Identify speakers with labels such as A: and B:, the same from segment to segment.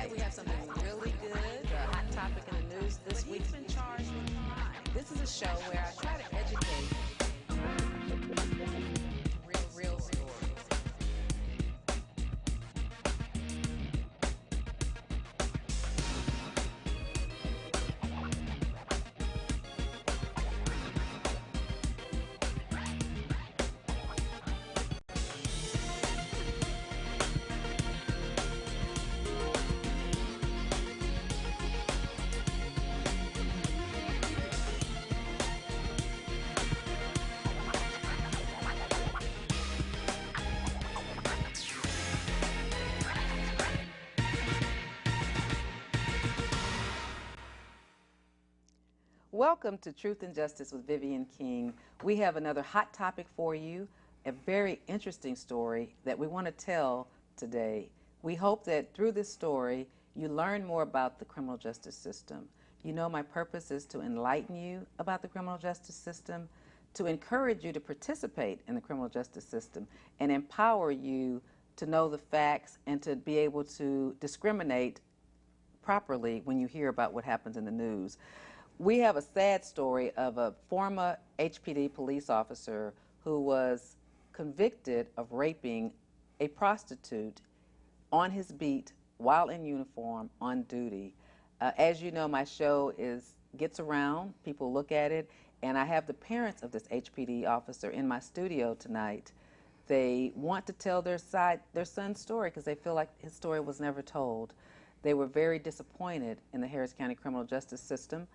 A: Today we have something really good, a hot topic in the news this week. He's been charged with crime. This is a show where I try to educate real stories. Welcome to Truth and Justice with Vivian King. We have another hot topic for you, a very interesting story that we want to tell today. We hope that through this story, you learn more about the criminal justice system. You know, my purpose is to enlighten you about the criminal justice system, to encourage you to participate in the criminal justice system, and empower you to know the facts and to be able to discriminate properly when you hear about what happens in the news. We have a sad story of a former HPD police officer who was convicted of raping a prostitute on his beat while in uniform on duty. As you know, my show gets around, people look at it, and I have the parents of this HPD officer in my studio tonight. They want to tell their son's story because they feel like his story was never told. They were very disappointed in the Harris County criminal justice system.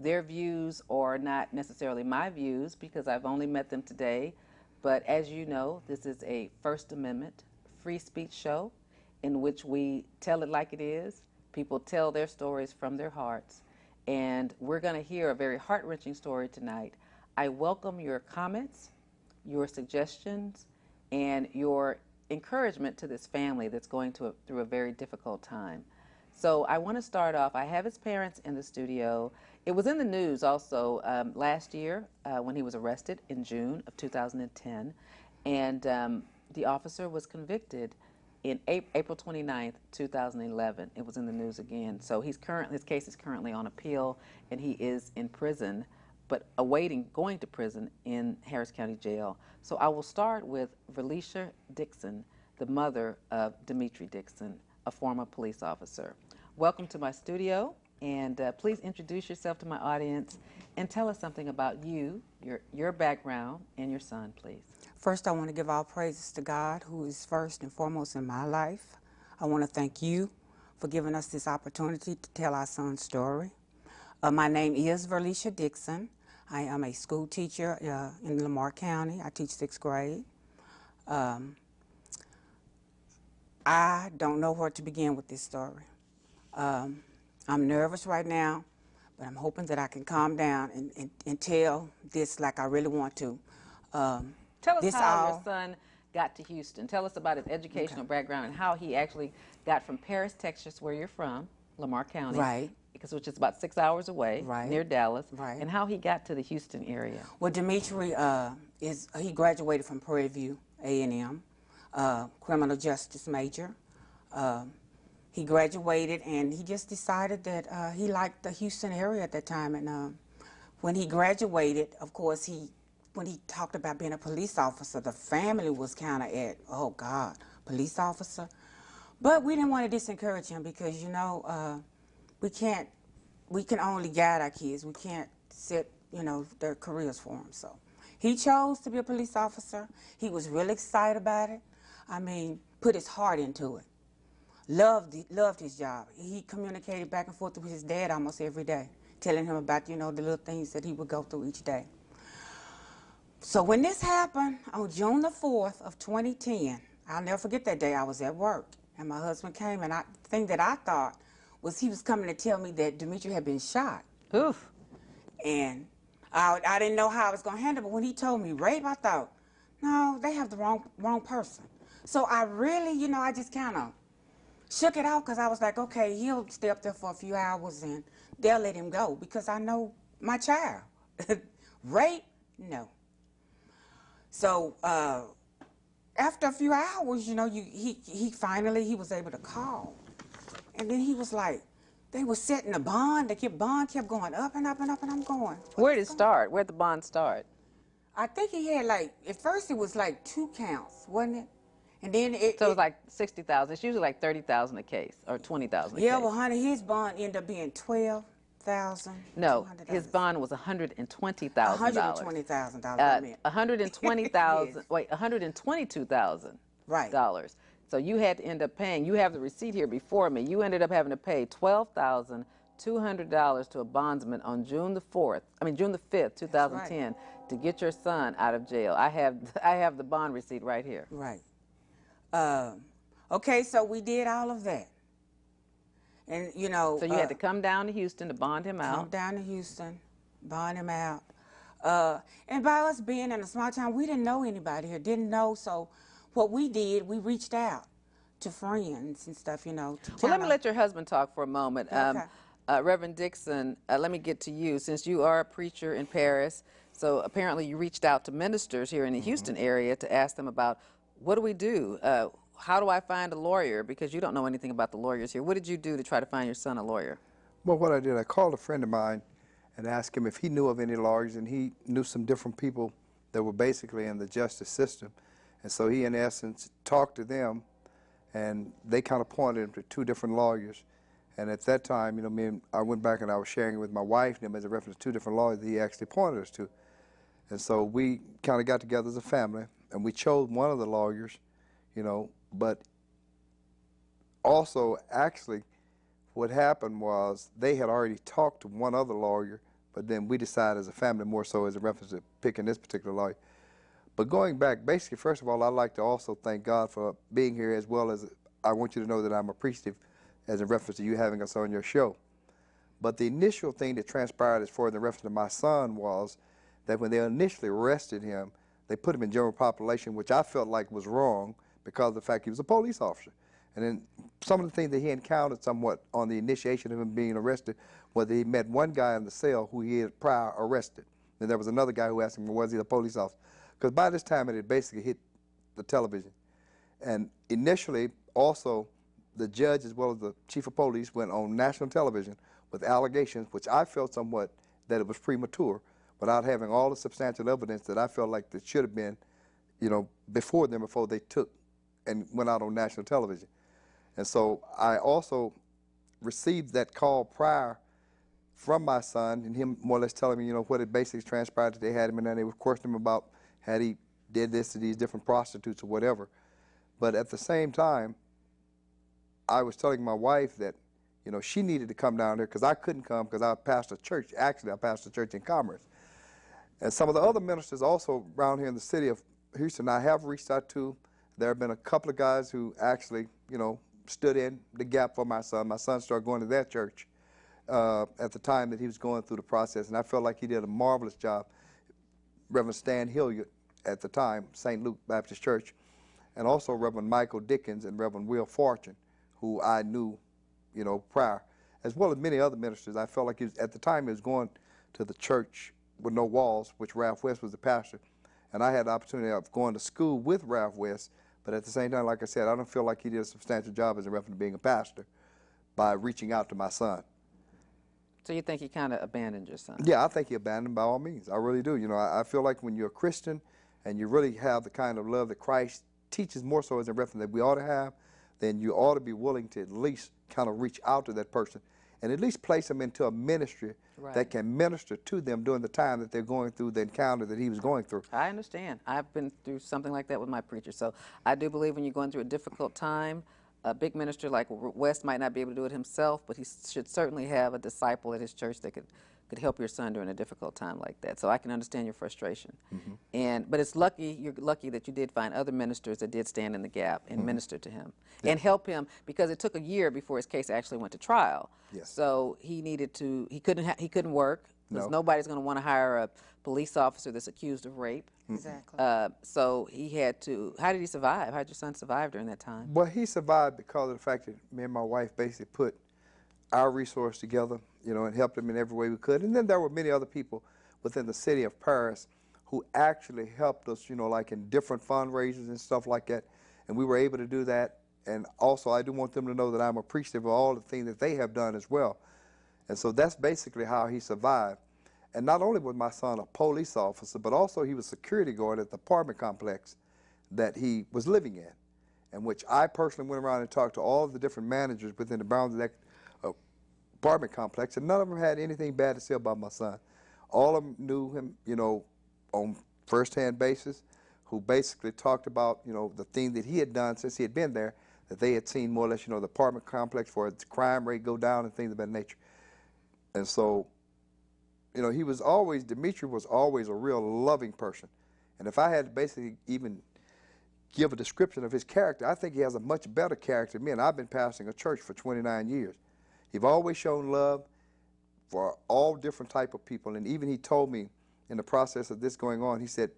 A: Their views are not necessarily my views because I've only met them today, but as you know, this is a First Amendment free speech show in which we tell it like it is. People tell their stories from their hearts, and we're going to hear a very heart-wrenching story tonight. I welcome your comments, your suggestions, and your encouragement to this family that's going through a very difficult time. So I want to start off, I have his parents in the studio. It was in the news also last year when he was arrested in June of 2010. And the officer was convicted in April 29th, 2011. It was in the news again. So his case is currently on appeal, and he is in prison, but going to prison in Harris County Jail. So I will start with Verlisha Dixon, the mother of Dimitri Dixon, a former police officer. Welcome to my studio, and please introduce yourself to my audience and tell us something about you, your background, and your son, please.
B: First, I want to give all praises to God, who is first and foremost in my life. I want to thank you for giving us this opportunity to tell our son's story. My name is Verlisha Dixon. I am a school teacher in Lamar County. I teach 6th grade. I don't know where to begin with this story. I'm nervous right now, but I'm hoping that I can calm down and tell this like I really want to.
A: Tell us how your son got to Houston. Tell us about his educational background and how he actually got from Paris, Texas, where you're from, Lamar County,
B: right,
A: which is about 6 hours away,
B: right,
A: near Dallas,
B: right,
A: and how he got to the Houston area.
B: Well, Dimitri he graduated from Prairie View A&M, criminal justice major. He graduated and he just decided that he liked the Houston area at that time. And when he graduated, of course, when he talked about being a police officer, the family was kind of oh God, police officer. But we didn't want to disencourage him because, you know, we can only guide our kids. We can't set, you know, their careers for them. So he chose to be a police officer. He was really excited about it. I mean, put his heart into it. Loved his job. He communicated back and forth with his dad almost every day, telling him about, you know, the little things that he would go through each day. So when this happened on June the 4th of 2010, I'll never forget that day. I was at work, and my husband came, and the thing that I thought was he was coming to tell me that Dimitri had been shot.
A: Oof.
B: And I didn't know how I was going to handle it, but when he told me rape, I thought, no, they have the wrong person. So I really, you know, I just kind of shook it out because I was like, okay, he'll stay up there for a few hours and they'll let him go because I know my child. Rape? No. So after a few hours, you know, he finally was able to call And then he was like, they were setting the bond. Bond kept going up and up and up, and I'm going.
A: Where did it start? Where did the bond start?
B: I think he had like, at first it was like 2 counts, wasn't it? And then it
A: was like 60,000. It's usually like 30,000 a case or 20,000 a
B: yeah,
A: case.
B: well, honey, his bond ended up being 12,000.
A: No, his bond was $120,000.
B: $120,000. I meant.
A: 120,000.
B: Yes.
A: Wait, $122,000.
B: Right.
A: So you had to end up paying. You have the receipt here before me. You ended up having to pay $12,200 to a bondsman on June the 5th, 2010, to get your son out of jail. I have the bond receipt right here.
B: Right. Okay, so we did all of that. And, you know.
A: So you had to come down to Houston to bond him out.
B: Come down to Houston, bond him out. And by us being in a small town, we didn't know anybody here, didn't know. So what we did, we reached out to friends and stuff, you know.
A: Well, let me let your husband talk for a moment.
B: Okay.
A: Reverend Dixon, let me get to you. Since you are a preacher in Paris, so apparently you reached out to ministers here in the Houston area to ask them about, what do we do? How do I find a lawyer? Because you don't know anything about the lawyers here. What did you do to try to find your son a lawyer?
C: Well, what I did, I called a friend of mine and asked him if he knew of any lawyers, and he knew some different people that were basically in the justice system. And so he, in essence, talked to them, and they kind of pointed him to 2 different lawyers. And at that time, you know, I went back and I was sharing it with my wife and him as a reference to 2 different lawyers that he actually pointed us to. And so we kind of got together as a family, and we chose one of the lawyers, you know, but also actually what happened was they had already talked to one other lawyer, but then we decided as a family more so as a reference to picking this particular lawyer. But going back, basically, first of all, I'd like to also thank God for being here, as well as I want you to know that I'm appreciative as a reference to you having us on your show. But the initial thing that transpired as far as the reference to my son was that when they initially arrested him, they put him in general population, which I felt like was wrong because of the fact he was a police officer. And then some of the things that he encountered somewhat on the initiation of him being arrested was that he met one guy in the cell who he had prior arrested. And there was another guy who asked him, was he a police officer? Because by this time it had basically hit the television. And initially, also, the judge as well as the chief of police went on national television with allegations, which I felt somewhat that it was premature, without having all the substantial evidence that I felt like that should have been, you know, before they took and went out on national television. And so I also received that call prior from my son, and him more or less telling me, you know, what it basically transpired that they had him, and then they were questioning him about had he did this to these different prostitutes or whatever. But at the same time, I was telling my wife that, you know, she needed to come down there because I couldn't come because I pastored a church. Actually, I pastored a church in Commerce. And some of the other ministers also around here in the city of Houston I have reached out to. There have been a couple of guys who actually, you know, stood in the gap for my son. My son started going to their church at the time that he was going through the process, and I felt like he did a marvelous job. Reverend Stan Hilliard at the time, St. Luke Baptist Church, and also Reverend Michael Dickens and Reverend Will Fortune, who I knew, you know, prior, as well as many other ministers. I felt like he was, at the time he was going to the church with no walls, which Ralph West was the pastor, and I had the opportunity of going to school with Ralph West. But at the same time, like I said, I don't feel like he did a substantial job as a reference to being a pastor by reaching out to my son.
A: So you think he kind of abandoned your son?
C: Yeah, I think he abandoned him by all means. I really do. You know, I feel like when you're a Christian and you really have the kind of love that Christ teaches more so as a reference that we ought to have, then you ought to be willing to at least kind of reach out to that person and at least place them into a ministry that can minister to them during the time that they're going through the encounter that he was going through.
A: I understand. I've been through something like that with my preacher. So I do believe when you're going through a difficult time, a big minister like West might not be able to do it himself, but he should certainly have a disciple at his church that could help your son during a difficult time like that. So I can understand your frustration. But it's you're lucky that you did find other ministers that did stand in the gap and minister to him and help him, because it took a year before his case actually went to trial. So he couldn't work because nobody's going to want to hire a police officer that's accused of rape.
B: Exactly.
A: So he had to, how did he survive? How did your son survive during that time?
C: Well, he survived because of the fact that me and my wife basically put our resource together, you know, and helped him in every way we could. And then there were many other people within the city of Paris who actually helped us, you know, like in different fundraisers and stuff like that. And we were able to do that. and also I do want them to know that I'm appreciative of all the things that they have done as well. And so that's basically how he survived. And not only was my son a police officer, but also he was security guard at the apartment complex that he was living in, in which I personally went around and talked to all of the different managers within the bounds of that apartment complex, and none of them had anything bad to say about my son. All of them knew him, you know, on first-hand basis, who basically talked about, you know, the thing that he had done since he had been there, that they had seen more or less, you know, the apartment complex for its crime rate go down and things of that nature. And so, you know, he was always, Dimitri was always a real loving person. And if I had to basically even give a description of his character, I think he has a much better character than me, and I've been pastoring a church for 29 years. He's always shown love for all different type of people, and even he told me in the process of this going on, he said,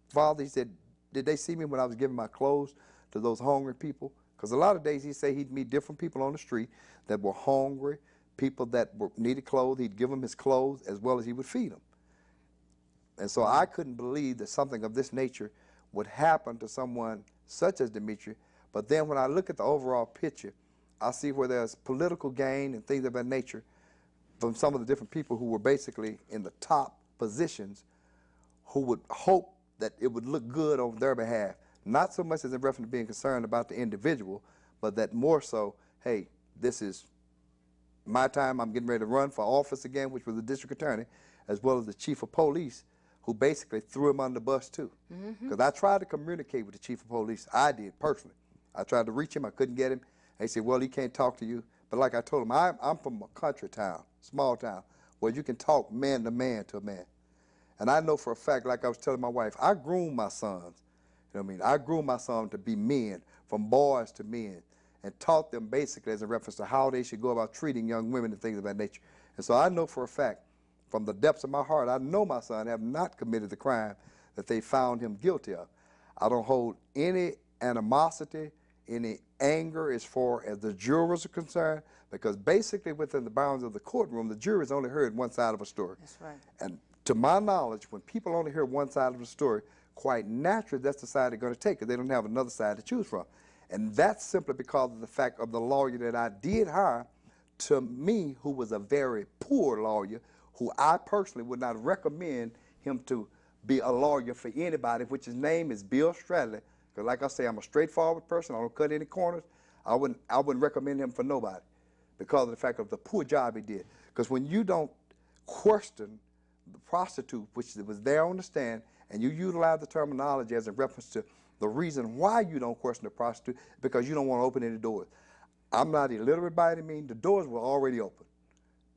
C: Father, he said, did they see me when I was giving my clothes to those hungry people? Because a lot of days he'd say he'd meet different people on the street that were hungry, people that needed clothes. He'd give them his clothes as well as he would feed them. And so I couldn't believe that something of this nature would happen to someone such as Dimitri. But then when I look at the overall picture, I see where there's political gain and things of that nature from some of the different people who were basically in the top positions, who would hope that it would look good on their behalf. Not so much as in reference to being concerned about the individual, but that more so, hey, this is my time, I'm getting ready to run for office again, which was the district attorney, as well as the chief of police, who basically threw him under the bus too. Because I tried to communicate with the chief of police. I did, personally. I tried to reach him, I couldn't get him. They said, well, he can't talk to you. But like I told him, I'm from a country town, small town, where you can talk man to a man. And I know for a fact, like I was telling my wife, I groomed my sons. You know what I mean? I groomed my sons to be men, from boys to men, and taught them basically as a reference to how they should go about treating young women and things of that nature. And so I know for a fact, from the depths of my heart, I know my son have not committed the crime that they found him guilty of. I don't hold any animosity, any anger as far as the jurors are concerned, because basically within the bounds of the courtroom, the jury's only heard one side of a story.
B: That's right.
C: And to my knowledge, when people only hear one side of the story, quite naturally that's the side they're going to take, because they don't have another side to choose from. And that's simply because of the fact of the lawyer that I did hire, to me, who was a very poor lawyer, who I personally would not recommend him to be a lawyer for anybody, which his name is Bill Stradley. Because like I say, I'm a straightforward person. I don't cut any corners. I wouldn't recommend him for nobody because of the fact of the poor job he did. Because when you don't question the prostitute, which was there on the stand, and you utilize the terminology as a reference to the reason why you don't question the prostitute, because you don't want to open any doors. I'm not illiterate by any means. The doors were already open,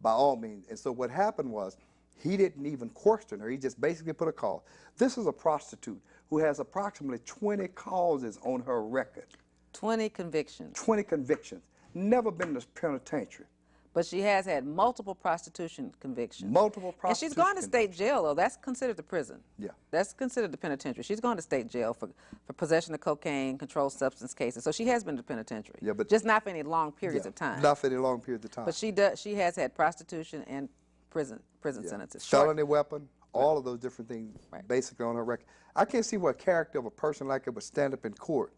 C: by all means. And so what happened was, he didn't even question her. He just basically put a call. This is a prostitute who has approximately 20 causes on her record.
A: 20 convictions.
C: 20 convictions. Never been to penitentiary.
A: But she has had multiple prostitution convictions.
C: Multiple prostitution.
A: And she's gone to state jail, though. That's considered the prison.
C: Yeah.
A: That's considered the penitentiary. She's gone to state jail for possession of cocaine, controlled substance cases. So she has been to penitentiary.
C: Yeah, but
A: just not for any long periods of time.
C: Not for any long periods of time.
A: But she has had prostitution and prison sentences.
C: Felony weapon, all of those different things basically on her record. I can't see what character of a person like her would stand up in court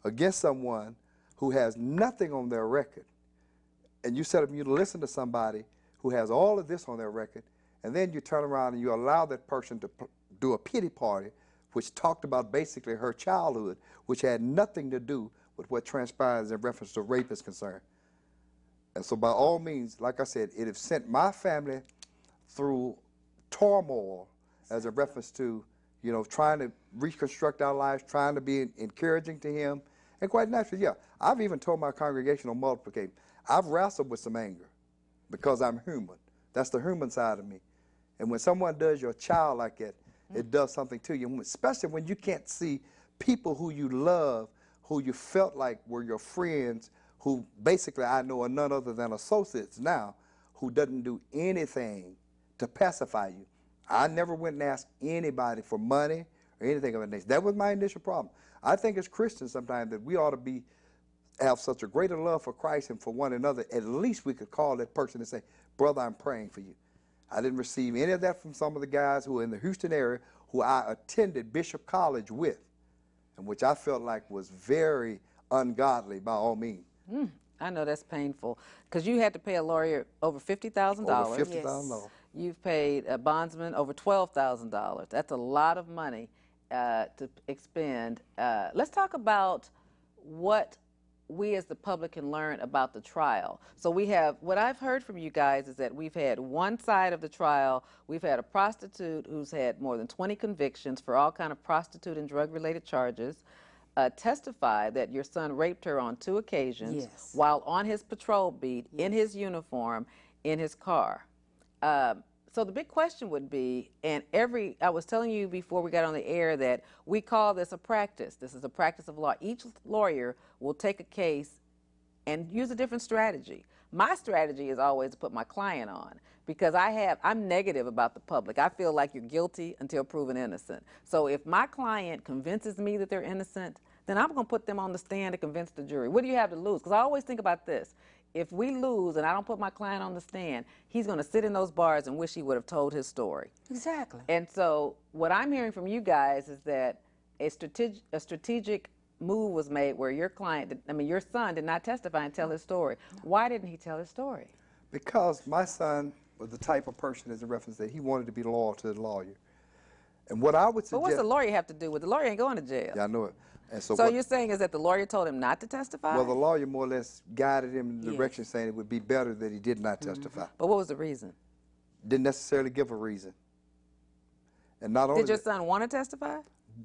C: against someone who has nothing on their record. And you set up, you listen to somebody who has all of this on their record, and then you turn around and you allow that person to do a pity party, which talked about basically her childhood, which had nothing to do with what transpires in reference to rape is concerned. And so by all means, like I said, it has sent my family through turmoil as a reference to, you know, trying to reconstruct our lives, trying to be encouraging to him. And quite naturally, yeah, I've even told my congregation on multiple occasions, I've wrestled with some anger because I'm human. That's the human side of me. And when someone does your child like that, it does something to you, especially when you can't see people who you love, who you felt like were your friends, who basically I know are none other than associates now, who doesn't do anything to pacify you. I never went and asked anybody for money or anything of that nature. That was my initial problem. I think as Christians sometimes that we ought to have such a greater love for Christ and for one another, at least we could call that person and say, brother, I'm praying for you. I didn't receive any of that from some of the guys who were in the Houston area who I attended Bishop College with, and which I felt like was very ungodly by all means.
A: I know that's painful because you had to pay a lawyer over $50,000.
C: Over $50,000.
B: Yes.
A: You've paid a bondsman over $12,000. That's a lot of money to expend. Let's talk about what we as the public can learn about the trial. So we have, what I've heard from you guys is that we've had one side of the trial. We've had a prostitute who's had more than 20 convictions for all kind of prostitute and drug-related charges. Testified that your son raped her on 2 occasions
B: Yes.
A: while on his patrol beat, in his uniform, in his car. So the big question would be, and I was telling you before we got on the air that we call this a practice. This is a practice of law. Each lawyer will take a case and use a different strategy. My strategy is always to put my client on because I'm negative about the public. I feel like you're guilty until proven innocent. So if my client convinces me that they're innocent, then I'm going to put them on the stand to convince the jury. What do you have to lose? Because I always think about this. If we lose and I don't put my client on the stand, he's going to sit in those bars and wish he would have told his story.
B: Exactly.
A: And so what I'm hearing from you guys is that a strategic move was made where your son did not testify and tell his story. Why didn't he tell his story?
C: Because my son was the type of person, as a reference, that he wanted to be loyal to the lawyer. And what I would suggest...
A: But what's the lawyer have to do with it? The lawyer ain't going to jail.
C: Yeah, I know it. And
A: so you're saying is that the lawyer told him not to testify?
C: Well, the lawyer more or less guided him in the direction saying it would be better that he did not testify.
A: But what was the reason?
C: Didn't necessarily give a reason. And not only
A: did your son want to testify?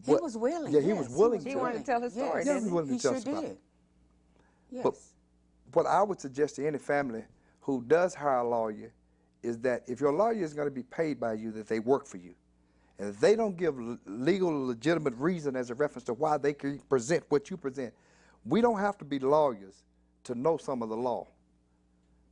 B: He was willing.
C: Yeah, he was willing
A: He wanted to tell his story,
C: Yeah,
A: didn't
C: he was willing to testify.
B: Sure did. Yes.
C: But what I would suggest to any family who does hire a lawyer is that if your lawyer is going to be paid by you, that they work for you. And if they don't give legal, legitimate reason as a reference to why they can present what you present, we don't have to be lawyers to know some of the law,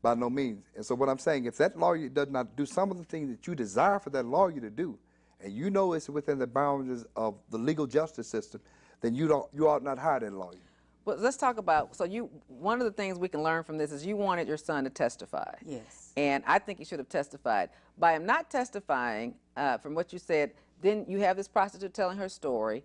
C: by no means. And so what I'm saying, if that lawyer does not do some of the things that you desire for that lawyer to do, and you know it's within the boundaries of the legal justice system, then you ought not hire that lawyer.
A: But let's talk about, one of the things we can learn from this is you wanted your son to testify.
B: Yes.
A: And I think he should have testified. By him not testifying, from what you said, then you have this prostitute telling her story.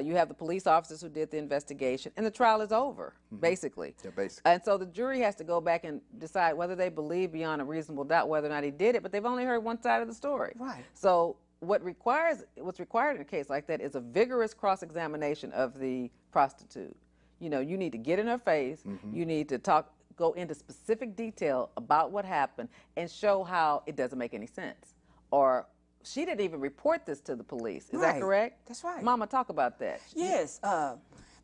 A: You have the police officers who did the investigation, and the trial is over, basically.
C: Yeah, basically.
A: And so the jury has to go back and decide whether they believe beyond a reasonable doubt whether or not he did it, but they've only heard one side of the story.
B: Right.
A: So what's required in a case like that is a vigorous cross-examination of the prostitute. You know, you need to get in her face. You need to go into specific detail about what happened and show how it doesn't make any sense. Or she didn't even report this to the police. Is that correct?
B: That's right.
A: Mama, talk about that.
B: Yes.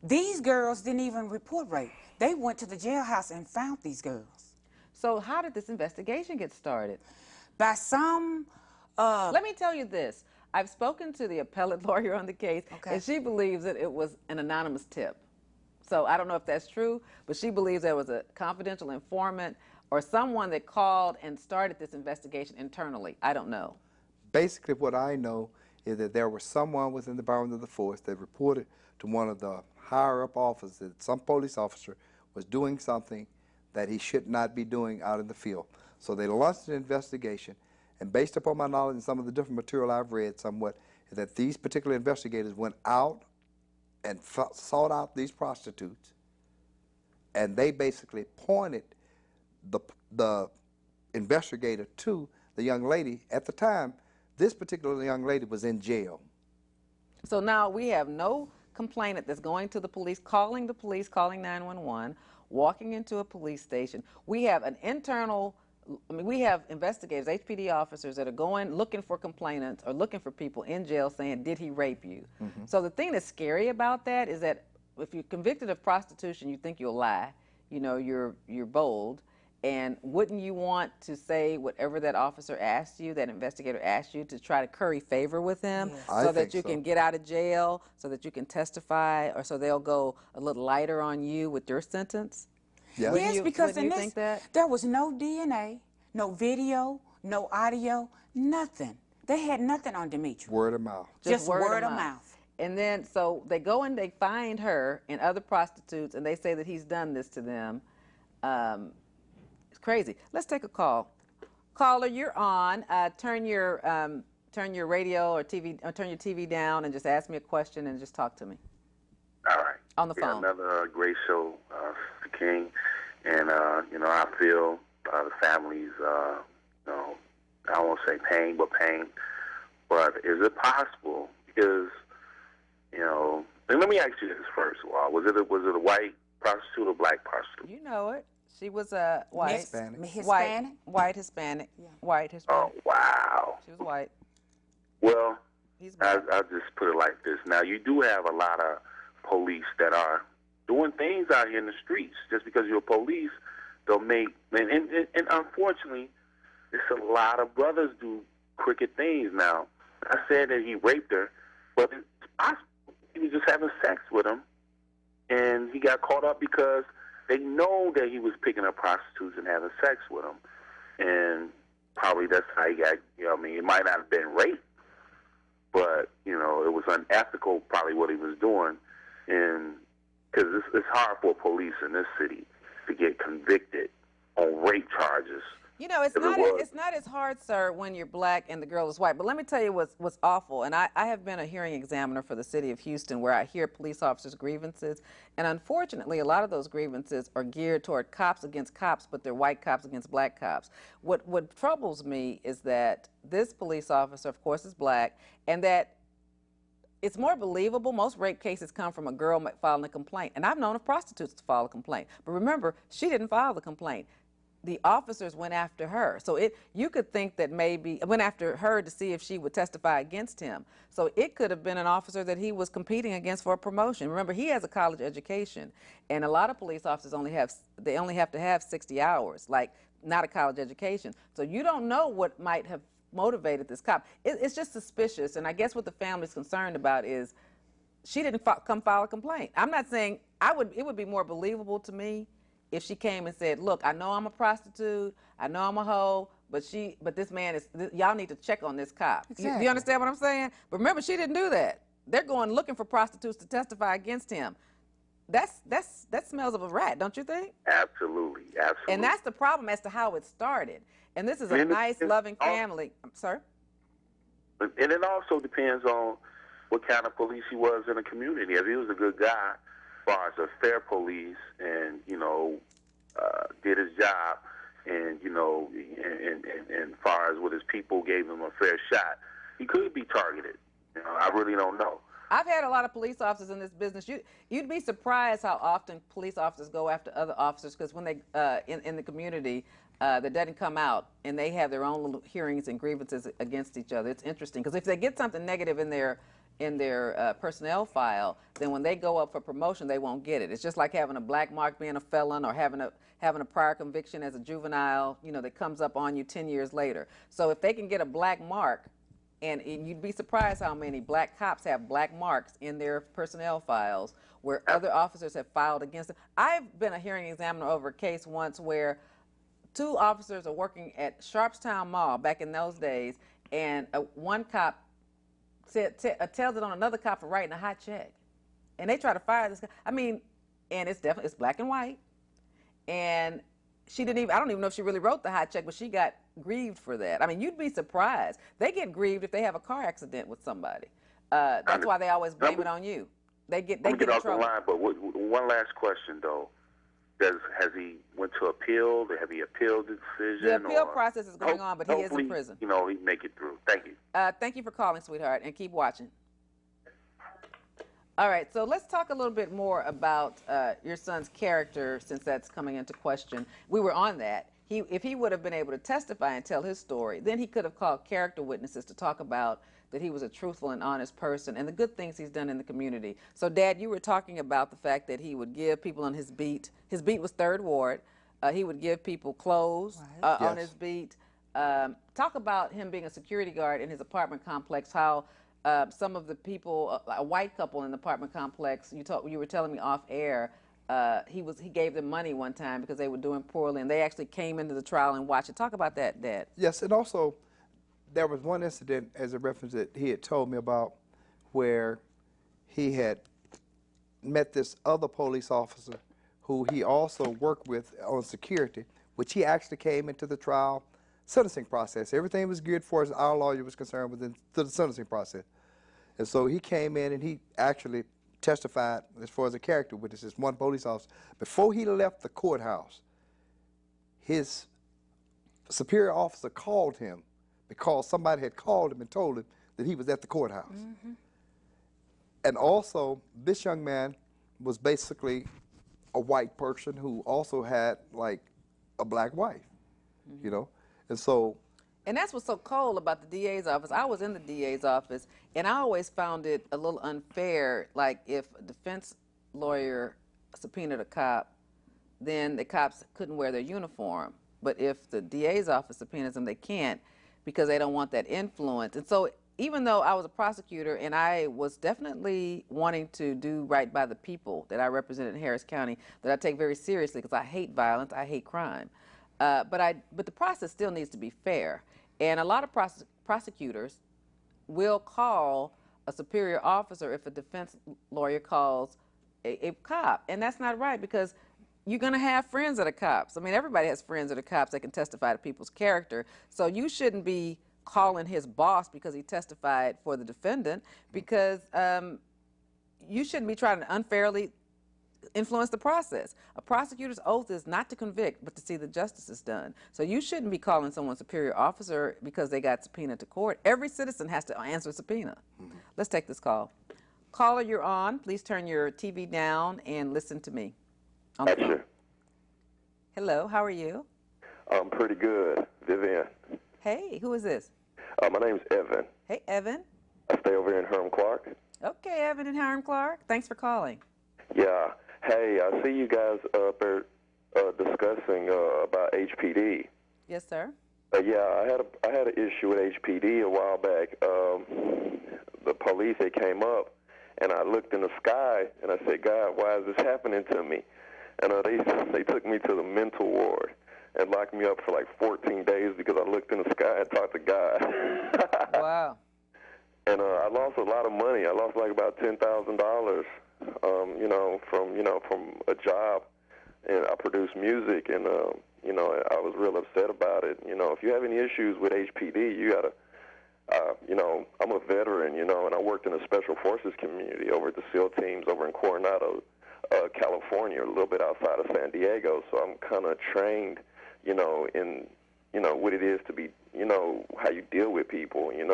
B: These girls didn't even report rape. They went to the jailhouse and found these girls.
A: So how did this investigation get started?
B: By some...
A: Let me tell you this. I've spoken to the appellate lawyer on the case, and she believes that it was an anonymous tip. So I don't know if that's true, but she believes there was a confidential informant or someone that called and started this investigation internally. I don't know.
C: Basically, what I know is that there was someone within the boundaries of the force that reported to one of the higher-up officers that some police officer was doing something that he should not be doing out in the field. So they launched an investigation, and based upon my knowledge and some of the different material I've read somewhat, is that these particular investigators went out and sought out these prostitutes, and they basically pointed the investigator to the young lady. At the time, this particular young lady was in jail.
A: So now we have no complainant that's going to the police, calling 911, walking into a police station. We have an internal, we have investigators, HPD officers that are going, looking for complainants or looking for people in jail saying, did he rape you? So the thing that's scary about that is that if you're convicted of prostitution, you think you'll lie. You know, you're bold. And wouldn't you want to say whatever that officer asked you, that investigator asked you, to try to curry favor with him so that you can get out of jail, so that you can testify, or so they'll go a little lighter on you with your sentence?
C: Yeah.
B: Yes, because in
A: you
B: this,
A: think that?
B: there was no DNA, no video, no audio, nothing. They had nothing on Demetri.
C: Word of mouth.
B: Just word of mouth.
A: And then, so they go and they find her and other prostitutes, and they say that he's done this to them. It's crazy. Let's take a call. Caller, you're on. Turn your radio or TV, turn your TV down, and just ask me a question and just talk to me.
D: All right.
A: On the phone.
D: Another great show, Mr. King. And, I feel the families, I won't say pain, but pain. But is it possible? Because, and let me ask you this first of all. Was it a white prostitute or black prostitute?
A: You know it. She was a white.
B: Hispanic.
A: White Hispanic.
B: Yeah.
A: White Hispanic.
D: Oh, wow.
A: She was white.
D: Well,
A: He's black.
D: I'll just put it like this. Now, you do have a lot of police that are doing things out here in the streets. Just because you're police, they'll make, and unfortunately, it's a lot of brothers do crooked things now. I said that he raped her, but it's possible he was just having sex with him, and he got caught up because they know that he was picking up prostitutes and having sex with them, and probably that's how he got, it might not have been rape, but, it was unethical probably what he was doing, and because it's hard for police in this city to get convicted on rape charges.
A: It's not as hard, sir, when you're black and the girl is white. But let me tell you what's awful. And I have been a hearing examiner for the city of Houston where I hear police officers' grievances. And unfortunately, a lot of those grievances are geared toward cops against cops, but they're white cops against black cops. What troubles me is that this police officer, of course, is black, and that it's more believable. Most rape cases come from a girl filing a complaint. And I've known of prostitutes to file a complaint. But remember, she didn't file the complaint. The officers went after her. So you could think that maybe went after her to see if she would testify against him. So it could have been an officer that he was competing against for a promotion. Remember, he has a college education, and a lot of police officers only have to have 60 hours, like not a college education. So you don't know what might have motivated this cop. It's just suspicious, and I guess what the family's concerned about is she didn't come file a complaint. I'm not saying it would be more believable to me if she came and said, look, I know I'm a prostitute, I know I'm a hoe, but this man y'all need to check on this cop.
B: Exactly.
A: You understand what I'm saying? But remember, she didn't do that. They're going looking for prostitutes to testify against him. That smells of a rat, don't you think?
D: Absolutely.
A: And that's the problem as to how it started. And this is a nice, loving family. Sir?
D: And it also depends on what kind of police he was in the community. If he was a good guy, as far as a fair police, and did his job, and and far as with his people gave him a fair shot, he could be targeted. I really don't know.
A: I've had a lot of police officers in this business. You'd be surprised how often police officers go after other officers, because when they in the community that doesn't come out, and they have their own little hearings and grievances against each other. It's interesting because if they get something negative in their personnel file, then when they go up for promotion, they won't get it. It's just like having a black mark, being a felon, or having a prior conviction as a juvenile, that comes up on you 10 years later. So if they can get a black mark, and you'd be surprised how many black cops have black marks in their personnel files where other officers have filed against them. I've been a hearing examiner over a case once where 2 officers are working at Sharpstown Mall back in those days, and one cop tells it on another cop for writing a hot check, and they try to fire this guy. And it's black and white, and I don't even know if she really wrote the hot check, but she got grieved for that. You'd be surprised. They get grieved if they have a car accident with somebody. That's why they always blame it on you. They get in trouble.
D: The line, but one last question though. Has he went to appeal? Have he appealed the decision?
A: The appeal process is going on, but he is in prison.
D: He make it through. Thank you.
A: Thank you for calling, sweetheart, and keep watching. All right, so let's talk a little bit more about your son's character, since that's coming into question. We were on that. If he would have been able to testify and tell his story, then he could have called character witnesses to talk about that he was a truthful and honest person and the good things he's done in the community. So, Dad, you were talking about the fact that he would give people on his beat. His beat was 3rd Ward. He would give people clothes on his beat. Talk about him being a security guard in his apartment complex, how some of the people, a white couple in the apartment complex, you were telling me off air, he gave them money one time because they were doing poorly, and they actually came into the trial and watched it. Talk about that, Dad.
C: Yes, and also there was one incident as a reference that he had told me about where he had met this other police officer who he also worked with on security, which he actually came into the trial sentencing process. Everything was geared for as our lawyer was concerned with the sentencing process. And so he came in and he actually testified as far as a character witness, this one police officer. Before he left the courthouse, his superior officer called him because somebody had called him and told him that he was at the courthouse. And also, this young man was basically a white person who also had like a black wife, you know? And so...
A: And that's what's so cold about the DA's office. I was in the DA's office, and I always found it a little unfair, like if a defense lawyer subpoenaed a cop, then the cops couldn't wear their uniform. But if the DA's office subpoenas them, they can't because they don't want that influence. And so even though I was a prosecutor and I was definitely wanting to do right by the people that I represented in Harris County, that I take very seriously because I hate violence, I hate crime. But the process still needs to be fair. And a lot of prosecutors will call a superior officer if a defense lawyer calls a cop. And that's not right because you're going to have friends that are cops. I mean, everybody has friends that are cops that can testify to people's character. So you shouldn't be calling his boss because he testified for the defendant, because you shouldn't be trying to unfairly influence the process. A prosecutor's oath is not to convict, but to see the justice is done. So you shouldn't be calling someone superior officer because they got subpoenaed to court. Every citizen has to answer a subpoena. Let's take this call. Caller, you're on. Please turn your TV down and listen to me. On the phone.
E: Sure.
A: Hello, how are you?
E: I'm pretty good, Vivian.
A: Hey, who is this?
E: My name's Evan.
A: Hey, Evan.
E: I stay over here in Herm Clark.
A: Okay, Evan and Hiram Clark. Thanks for calling.
E: Yeah. Hey, I see you guys up there discussing about HPD.
A: Yes, sir.
E: Yeah, I had an issue with HPD a while back. The police, they came up, and I looked in the sky, and I said, God, why is this happening to me? And they took me to the mental ward and locked me up for like 14 days because I looked in the sky and talked to God.
A: Wow.
E: And I lost a lot of money. I lost like about $10,000, from a job. And I produced music, and I was real upset about it. If you have any issues with HPD, you gotta, I'm a veteran, and I worked in a special forces community over at the SEAL teams over in Coronado, California, a little bit outside of San Diego. So I'm kind of trained, in what it is to be, how you deal with people, and,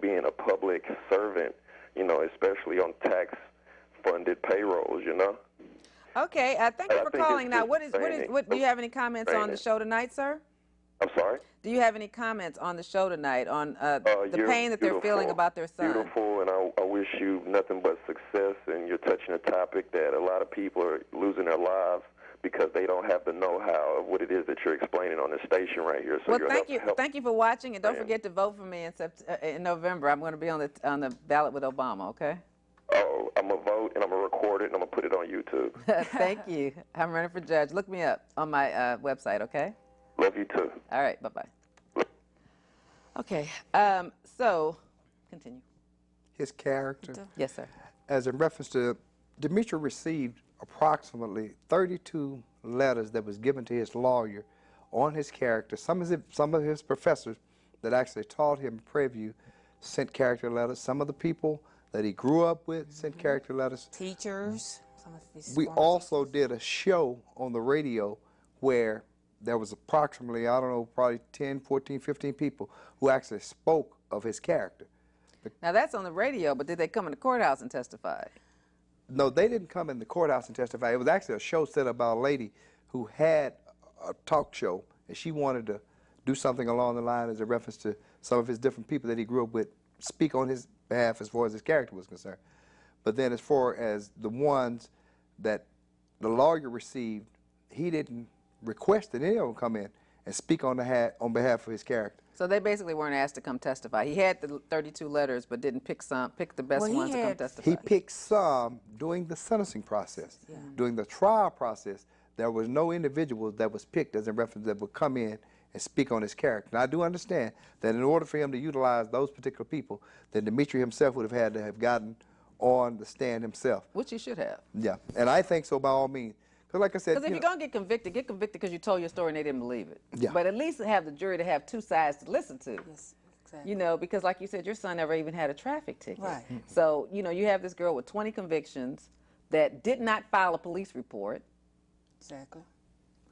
E: being a public servant, especially on tax-funded payrolls,
A: Okay, thank you for calling. Now, do you have any comments on the show tonight, sir?
E: I'm sorry?
A: Do you have any comments on the show tonight on the pain that they're feeling about their son?
E: Beautiful, and I wish you nothing but success, and you're touching a topic that a lot of people are losing their lives because they don't have the know-how of what it is that you're explaining on this station right here. So
A: well, thank you for watching, and don't forget to vote for me in November. I'm going to be on the ballot with Obama. Okay.
E: Oh, I'm going to vote, and I'm going to record it, and I'm going to put it on YouTube.
A: Thank you. I'm running for judge. Look me up on my website. Okay.
E: Love you too.
A: All right. Bye-bye. Okay. So, continue.
C: His character.
A: Yes, sir.
C: As in reference to, Demetri received approximately 32 letters that was given to his lawyer on his character. Some of his professors that actually taught him Prairie View sent character letters. Some of the people that he grew up with sent character letters.
B: Teachers. Some of his
C: We also did a show on the radio where there was approximately, I don't know, probably 10, 14, 15 people who actually spoke of his character.
A: Now, that's on the radio, but did they come in the courthouse and testify?
C: No, they didn't come in the courthouse and testify. It was actually a show set up by a lady who had a talk show, and she wanted to do something along the line as a reference to some of his different people that he grew up with, speak on his behalf as far as his character was concerned. But then as far as the ones that the lawyer received, he didn't request that any of them come in and speak on behalf of his character.
A: So they basically weren't asked to come testify. He had the 32 letters, but didn't pick the best ones to come testify.
C: He picked some during the sentencing process. Yeah. During the trial process, there was no individual that was picked as a reference that would come in and speak on his character. Now, I do understand that in order for him to utilize those particular people, then Demetri himself would have had to have gotten on the stand himself.
A: Which he should have.
C: Yeah, and I think so by all means. Because like I said,
A: because if you're going to get convicted because you told your story and they didn't believe it.
C: Yeah.
A: But at least have the jury to have two sides to listen to.
B: Yes, Exactly.
A: You know, because like you said, your son never even had a traffic ticket.
B: Right.
A: So, you know, you have this girl with 20 convictions that did not file a police report.
B: Exactly.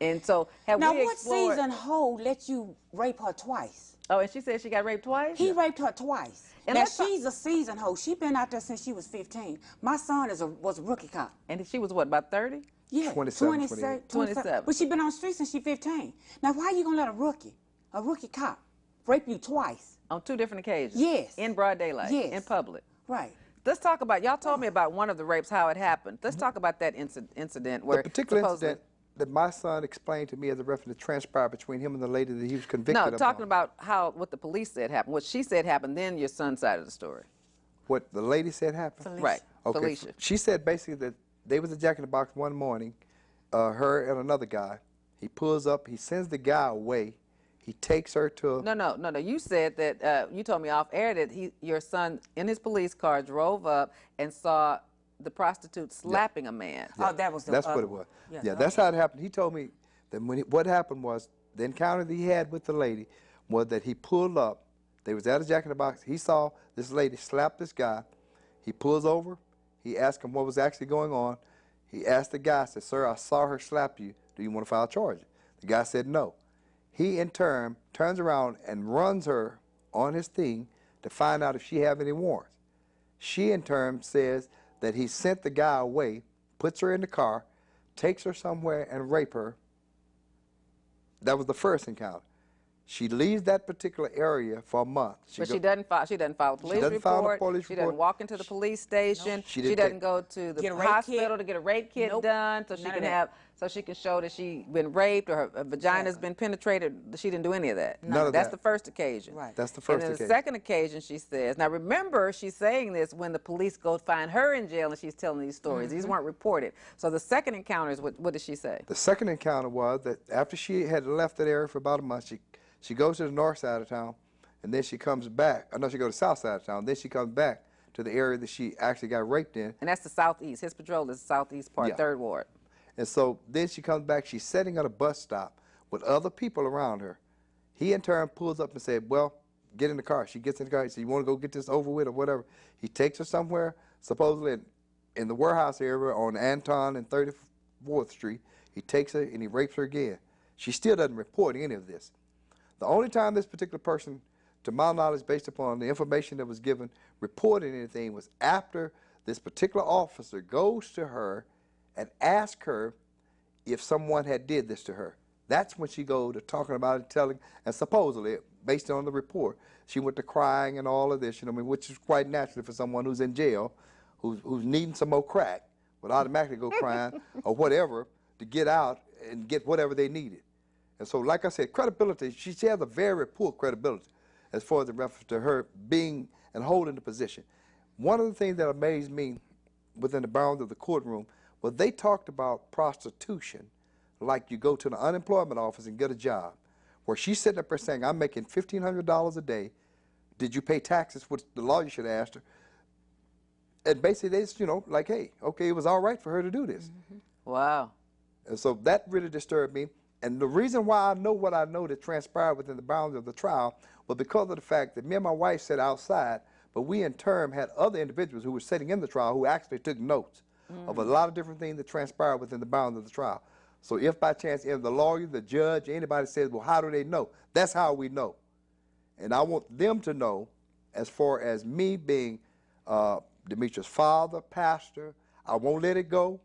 A: And so, have
B: Now,
A: we
B: what
A: explored...
B: season hold let you rape her twice?
A: Oh, and she said she got raped twice?
B: He raped her twice.
A: And
B: now,
A: let's talk-
B: she's a season hoe. She been out there since she was 15. My son was a rookie cop.
A: And she was what, about 30?
B: Yeah,
C: 27, 28.
A: 27.
B: But she been on the street since she 15. Now, why you gonna let a rookie cop, rape you twice?
A: On 2 different occasions?
B: Yes.
A: In broad daylight?
B: Yes.
A: In public?
B: Right.
A: Let's talk about, y'all told me about one of the rapes, how it happened. Let's talk about that incident where
C: The particular
A: supposedly...
C: incident that my son explained to me as a reference that transpired between him and the lady that he was convicted
A: No,
C: of.
A: talking about what the police said happened, what she said happened, then your son's side of the story.
C: What the lady said happened?
A: Right,
C: Okay.
A: Felicia.
C: She said basically that they was at Jack in the Box one morning, her and another guy. He pulls up, he sends the guy away. He takes her to...
A: No. You said that, you told me off air that your son, in his police car, drove up and saw the prostitute slapping a man.
B: Oh, that was the
C: That's
B: other
C: what it
B: one.
C: was.
B: Yes,
C: Yeah,
B: okay.
C: that's how it happened. He told me that what happened was the encounter that he had with the lady was that he pulled up. They was at a Jack in the Box. He saw this lady slap this guy. He pulls over. He asked him what was actually going on. He asked the guy, said, "Sir, I saw her slap you. Do you want to file charges?" The guy said no. He, in turn, turns around and runs her on his thing to find out if she have any warrants. She, in turn, says that he sent the guy away, puts her in the car, takes her somewhere and rape her. That was the first encounter. She leaves that particular area for a month.
A: But she doesn't file a police
C: doesn't file a
A: report.
C: police
A: She doesn't
C: report.
A: walk into the police station.
C: She
A: She
C: didn't
A: doesn't
C: take-
A: go to the
B: Get a rape
A: hospital
B: kit.
A: to get a rape kit
B: Nope.
A: done so she
B: None
A: can
B: of that.
A: so she can show that she been raped or her vagina's been penetrated. She didn't do any of that.
C: None of
A: That's
C: that.
A: the first occasion.
B: Right.
C: That's the
A: And
C: first
A: then
C: occasion.
A: the second occasion, she says, now remember, she's saying this when the police go find her in jail and she's telling these stories. These weren't reported. So the second encounter is what did she say?
C: The second encounter was that after she had left that area for about a month, she goes to the north side of town, and then she comes back. I know she goes to the south side of town. Then she comes back to the area that she actually got raped in.
A: And that's the southeast. His patrol is the southeast part,
C: Yeah.
A: 3rd Ward.
C: And so then she comes back. She's sitting at a bus stop with other people around her. He, in turn, pulls up and said, "Well, get in the car." She gets in the car. He said, "You want to go get this over with or whatever?" He takes her somewhere, supposedly in the warehouse area on Anton and 34th Street. He takes her and he rapes her again. She still doesn't report any of this. The only time this particular person, to my knowledge, based upon the information that was given, reported anything was after this particular officer goes to her and asks her if someone had did this to her. That's when she goes to talking about it, telling, and supposedly, based on the report, she went to crying and all of this, which is quite natural for someone who's in jail, who's needing some more crack, would automatically go crying or whatever to get out and get whatever they needed. And so, like I said, credibility, she has a very poor credibility as far as the reference to her being and holding the position. One of the things that amazed me within the bounds of the courtroom was they talked about prostitution like you go to the unemployment office and get a job, where she's sitting up there saying, "I'm making $1,500 a day. Did you pay taxes?" Which the lawyer should have asked her. And basically, they just, like, hey, okay, it was all right for her to do this.
A: Wow.
C: And so that really disturbed me. And the reason why I know what I know that transpired within the bounds of the trial was because of the fact that me and my wife sat outside, but we in turn had other individuals who were sitting in the trial who actually took notes of a lot of different things that transpired within the bounds of the trial. So if by chance either the lawyer, the judge, anybody says, "Well, how do they know?" That's how we know. And I want them to know, as far as me being Demetrius' father, pastor, I won't let it go.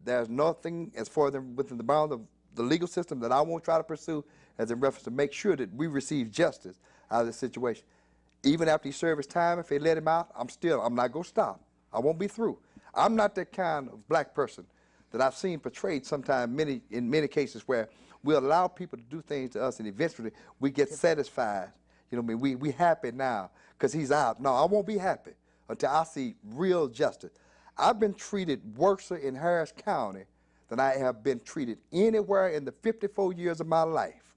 C: There's nothing as far as within the bounds of the legal system that I won't try to pursue as in reference to make sure that we receive justice out of this situation. Even after he served his time, if they let him out, I'm not going to stop. I won't be through. I'm not that kind of black person that I've seen portrayed sometimes in many cases where we allow people to do things to us and eventually we get satisfied. We happy now because he's out. No, I won't be happy until I see real justice. I've been treated worse in Harris County than I have been treated anywhere in the 54 years of my life.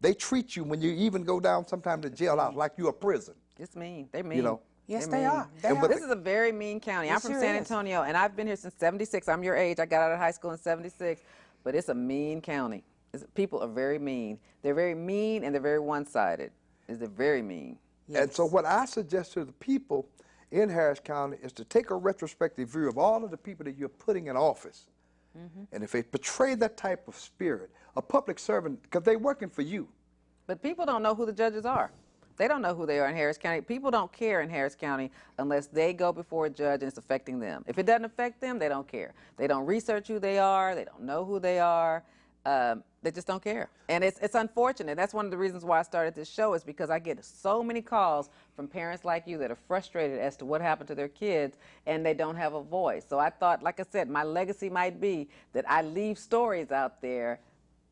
C: They treat you when you even go down sometimes to jailhouse like you're a prison.
A: It's mean. They're mean.
B: Yes,
A: They're
B: they
A: mean.
B: are.
A: This is a very mean county. I'm from
B: sure
A: San
B: is.
A: Antonio, and I've been here since '76. I'm your age. I got out of high school in '76, but it's a mean county. People are very mean. They're very mean, and they're very one-sided. Is it very mean?
B: Yes.
C: And so what I suggest to the people in Harris County is to take a retrospective view of all of the people that you're putting in office. And if they portray that type of spirit, a public servant, because they're working for you.
A: But people don't know who the judges are. They don't know who they are in Harris County. People don't care in Harris County unless they go before a judge and it's affecting them. If it doesn't affect them, they don't care. They don't research who they are. They don't know who they are. They just don't care. And it's unfortunate. That's one of the reasons why I started this show, is because I get so many calls from parents like you that are frustrated as to what happened to their kids and they don't have a voice. So I thought, like I said, my legacy might be that I leave stories out there,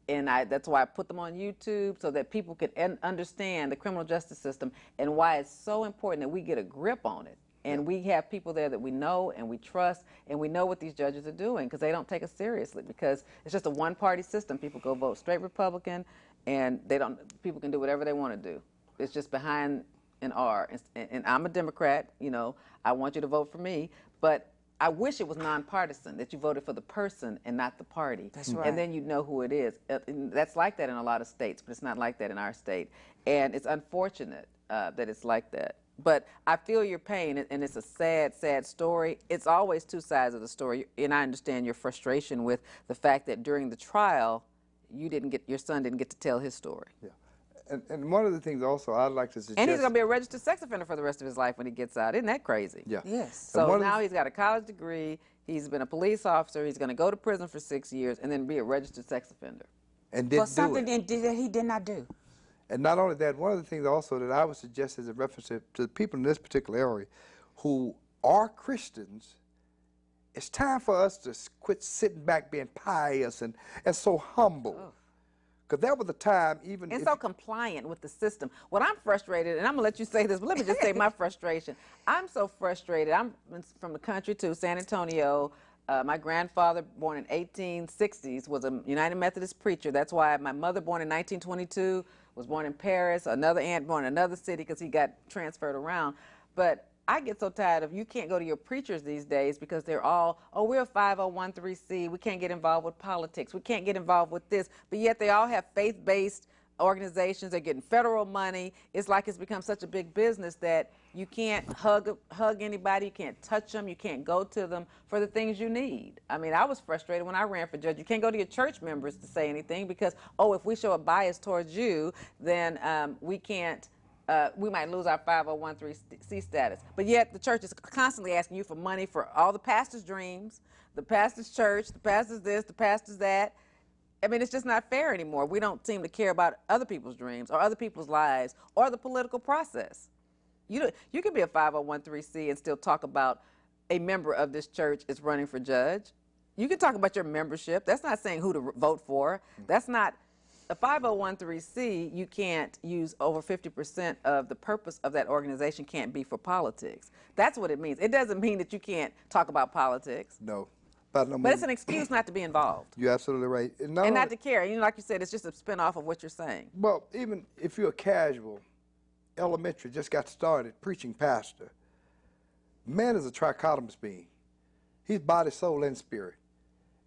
A: and that's why I put them on YouTube, so that people can understand the criminal justice system and why it's so important that we get a grip on it. And we have people there that we know and we trust, and we know what these judges are doing, because they don't take us seriously, because it's just a one-party system. People go vote straight Republican, and people can do whatever they want to do. It's just behind an R. And I'm a Democrat, you know, I want you to vote for me, but I wish it was nonpartisan, that you voted for the person and not the party.
B: That's right.
A: And then you know who it is. And that's like that in a lot of states, but it's not like that in our state. And it's unfortunate that it's like that. But I feel your pain, and it's a sad, sad story. It's always two sides of the story, and I understand your frustration with the fact that during the trial, your son didn't get to tell his story.
C: Yeah. And one of the things also I'd like to suggest...
A: And he's going to be a registered sex offender for the rest of his life when he gets out. Isn't that crazy?
C: Yeah.
B: Yes.
A: So now he's got a college degree, he's been a police officer, he's going to go to prison for 6 years, and then be a registered sex offender.
C: And didn't
B: For something
C: do it.
B: that he did not do.
C: And not only that, one of the things also that I would suggest is a reference to the people in this particular area who are Christians. It's time for us to quit sitting back being pious and so humble. Because that was the time even...
A: And so compliant with the system. What I'm frustrated, and I'm going to let you say this, but let me just say my frustration. I'm so frustrated. I'm from the country too, San Antonio. My grandfather, born in 1860s, was a United Methodist preacher. That's why my mother, born in 1922, was born in Paris. Another aunt born in another city because he got transferred around. But I get so tired of, you can't go to your preachers these days because they're all, oh, we're a 501(c)(3), we can't get involved with politics, we can't get involved with this, but yet they all have faith-based organizations, they're getting federal money. It's like it's become such a big business that you can't hug anybody, you can't touch them, you can't go to them for the things you need. I mean, I was frustrated when I ran for judge. You can't go to your church members to say anything because, oh, if we show a bias towards you, then we can't, we might lose our 501(c) status. But yet the church is constantly asking you for money for all the pastor's dreams, the pastor's church, the pastor's this, the pastor's that. I mean, it's just not fair anymore. We don't seem to care about other people's dreams or other people's lives or the political process. You can be a 501(c) and still talk about a member of this church is running for judge. You can talk about your membership. That's not saying who to vote for. That's not... A 501(c), you can't use over 50% of the purpose of that organization can't be for politics. That's what it means. It doesn't mean that you can't talk about politics.
C: No.
A: But it's an excuse not to be involved.
C: You're absolutely right.
A: And not to care. You know, like you said, it's just a spinoff of what you're saying.
C: Well, even if you're a casual, elementary, just got started, preaching pastor, man is a trichotomous being. He's body, soul, and spirit.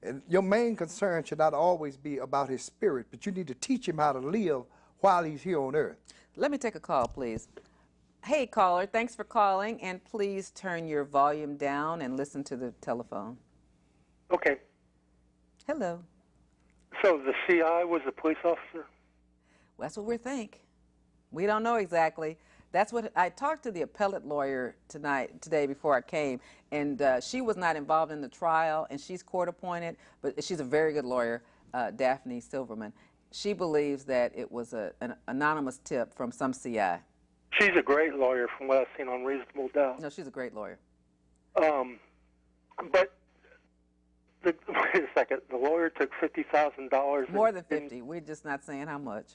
C: And your main concern should not always be about his spirit, but you need to teach him how to live while he's here on earth.
A: Let me take a call, please. Hey, caller, thanks for calling, and please turn your volume down and listen to the telephone.
F: Okay.
A: Hello.
F: So the CI was a police officer?
A: Well, that's what we think. We don't know exactly. That's what I talked to the appellate lawyer today before I came, and she was not involved in the trial, and she's court appointed, but she's a very good lawyer, Daphne Silverman. She believes that it was an anonymous tip from some CI.
F: She's a great lawyer from what I've seen on Reasonable Doubt.
A: No, she's a great lawyer.
F: But wait a second, the lawyer took $50,000.
A: More than 50. We're just not saying how much.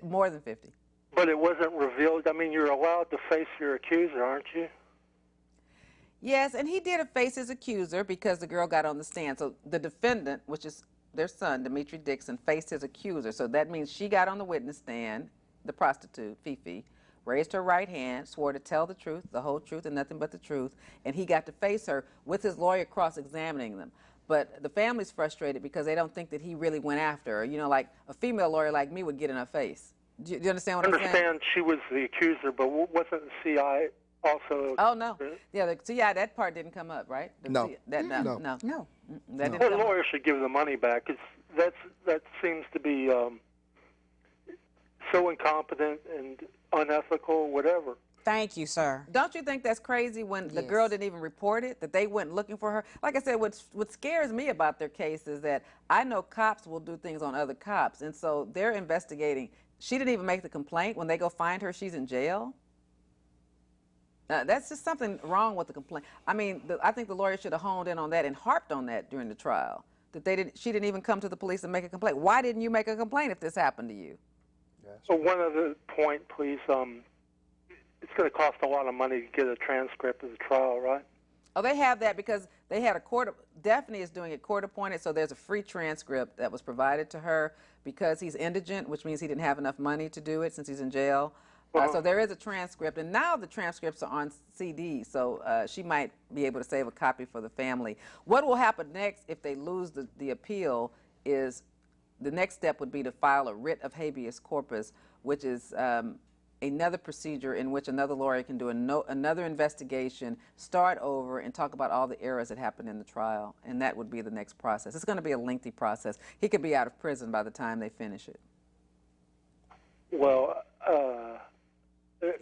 A: More than 50.
F: But it wasn't revealed. I mean, you're allowed to face your accuser, aren't you?
A: Yes, and he did face his accuser because the girl got on the stand. So the defendant, which is their son, Dimitri Dixon, faced his accuser. So that means she got on the witness stand, the prostitute, Fifi, raised her right hand, swore to tell the truth, the whole truth, and nothing but the truth, and he got to face her with his lawyer cross-examining them. But the family's frustrated because they don't think that he really went after her. You know, like a female lawyer like me would get in her face. Do you understand what
F: I
A: I'm saying?
F: understand she was the accuser, but wasn't the CI also?
A: Oh, no. Yeah, the CI, that part didn't come up, right?
C: No.
A: No.
B: No.
A: That
C: No.
A: didn't
F: Her
A: come up.
F: lawyer should give the money back. That seems to be so incompetent and unethical, whatever.
B: Thank you, sir.
A: Don't you think that's crazy when the girl didn't even report it, that they went looking for her? Like I said, what scares me about their case is that I know cops will do things on other cops, and so they're investigating. She didn't even make the complaint. When they go find her, she's in jail. That's just something wrong with the complaint. I mean, I think the lawyer should have honed in on that and harped on that during the trial, that she didn't even come to the police and make a complaint. Why didn't you make a complaint if this happened to you?
F: So one other point, please. It's going to cost a lot of money to get a transcript of the trial, right?
A: Oh, they have that because they had Daphne is doing it court appointed, so there's a free transcript that was provided to her because he's indigent, which means he didn't have enough money to do it since he's in jail. So there is a transcript, and now the transcripts are on CD, so she might be able to save a copy for the family. What will happen next if they lose the appeal is the next step would be to file a writ of habeas corpus, which is another procedure in which another lawyer can do another investigation, start over, and talk about all the errors that happened in the trial, and that would be the next process. It's going to be a lengthy process. He could be out of prison by the time they finish it.
F: Well,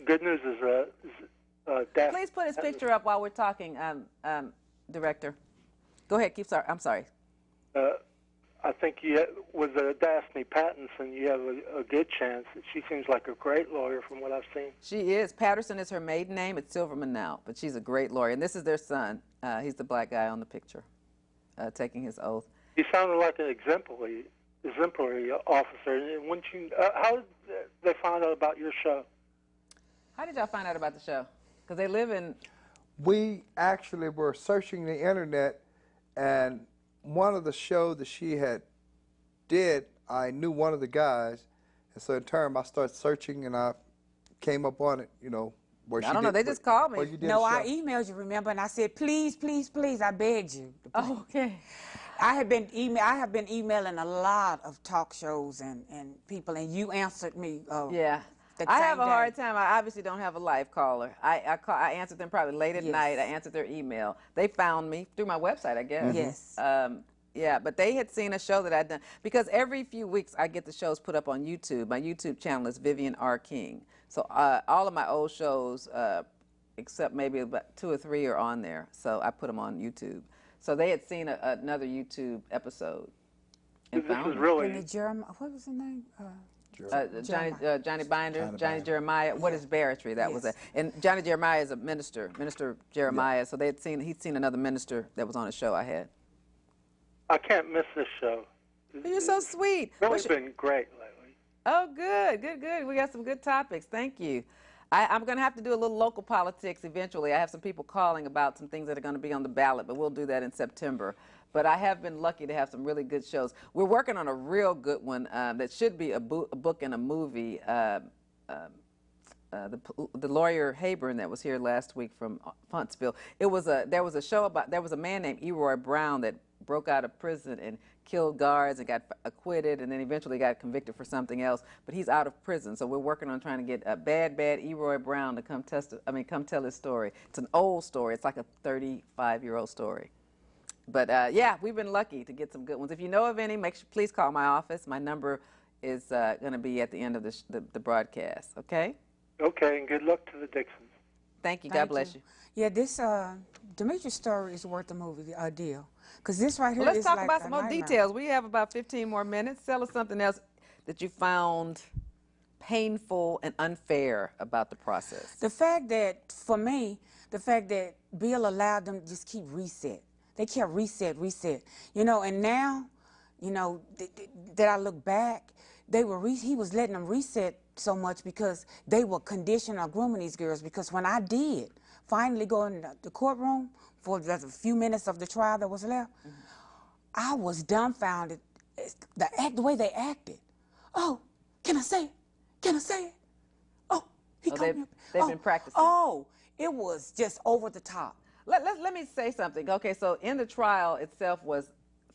F: good news is that...
A: Please put his picture up while we're talking, Director. Go ahead. I'm sorry.
F: I think with Daphne Pattinson, you have a good chance. She seems like a great lawyer from what I've seen.
A: She is. Patterson is her maiden name. It's Silverman now, but she's a great lawyer. And this is their son. He's the black guy on the picture, taking his oath.
F: He sounded like an exemplary officer. And how did they find out about your show?
A: How did y'all find out about the show? Because they live in...
C: We actually were searching the internet, and one of the shows that she did, I knew one of the guys, and so in turn I started searching and I came up on it, where
A: I don't know, they just called me.
B: No, I emailed you, remember, and I said, please, please, please, I begged you.
A: Oh, okay.
B: I have been emailing a lot of talk shows and people, and you answered me.
A: Yeah. I have a hard time. I obviously don't have a live caller. I answered them probably late at night. I answered their email. They found me through my website, I guess.
B: Yes.
A: Yeah, but they had seen a show that I'd done. Because every few weeks I get the shows put up on YouTube. My YouTube channel is Vivian R. King. So all of my old shows, except maybe about 2 or 3 are on there. So I put them on YouTube. So they had seen another YouTube episode. And
F: this is really...
B: What was his name?
A: Johnny Binder, Johnny Jeremiah. What is Barratry? That was it. And Johnny Jeremiah is a minister, Minister Jeremiah. So he'd seen another minister that was on a show I had.
F: I can't miss this show.
A: You're so sweet.
F: Really been great lately.
A: Oh, good. We got some good topics. Thank you. I'm going to have to do a little local politics eventually. I have some people calling about some things that are going to be on the ballot, but we'll do that in September. But I have been lucky to have some really good shows. We're working on a real good one that should be a book and a movie. The lawyer Hayburn that was here last week from Huntsville. There was a show about, there was a man named Eroy Brown that broke out of prison and killed guards and got acquitted and then eventually got convicted for something else. But he's out of prison, so we're working on trying to get a bad Eroy Brown to come tell his story. It's an old story. It's like a 35-year-old story. But yeah, we've been lucky to get some good ones. If you know of any, please call my office. My number is going to be at the end of the broadcast. Okay.
F: Okay, and good luck to the Dixons.
A: Thank you. God bless you.
B: Yeah, this Demetrius story is worth the movie, deal. Because this right here
A: let's
B: is
A: talk
B: like
A: about some more details. We have about 15 more minutes. Tell us something else that you found painful and unfair about the process.
B: The fact that, for me, Bill allowed them to just keep reset. They kept reset. And now, that I look back, he was letting them reset so much because they were conditioning or grooming these girls. Because when I did finally go in the courtroom for the few minutes of the trial that was left, I was dumbfounded. The way they acted. Oh, can I say it? Can I say it? Oh, he called me.
A: They've been practicing.
B: Oh, it was just over the top.
A: Let me say something. Okay, so in the trial itself was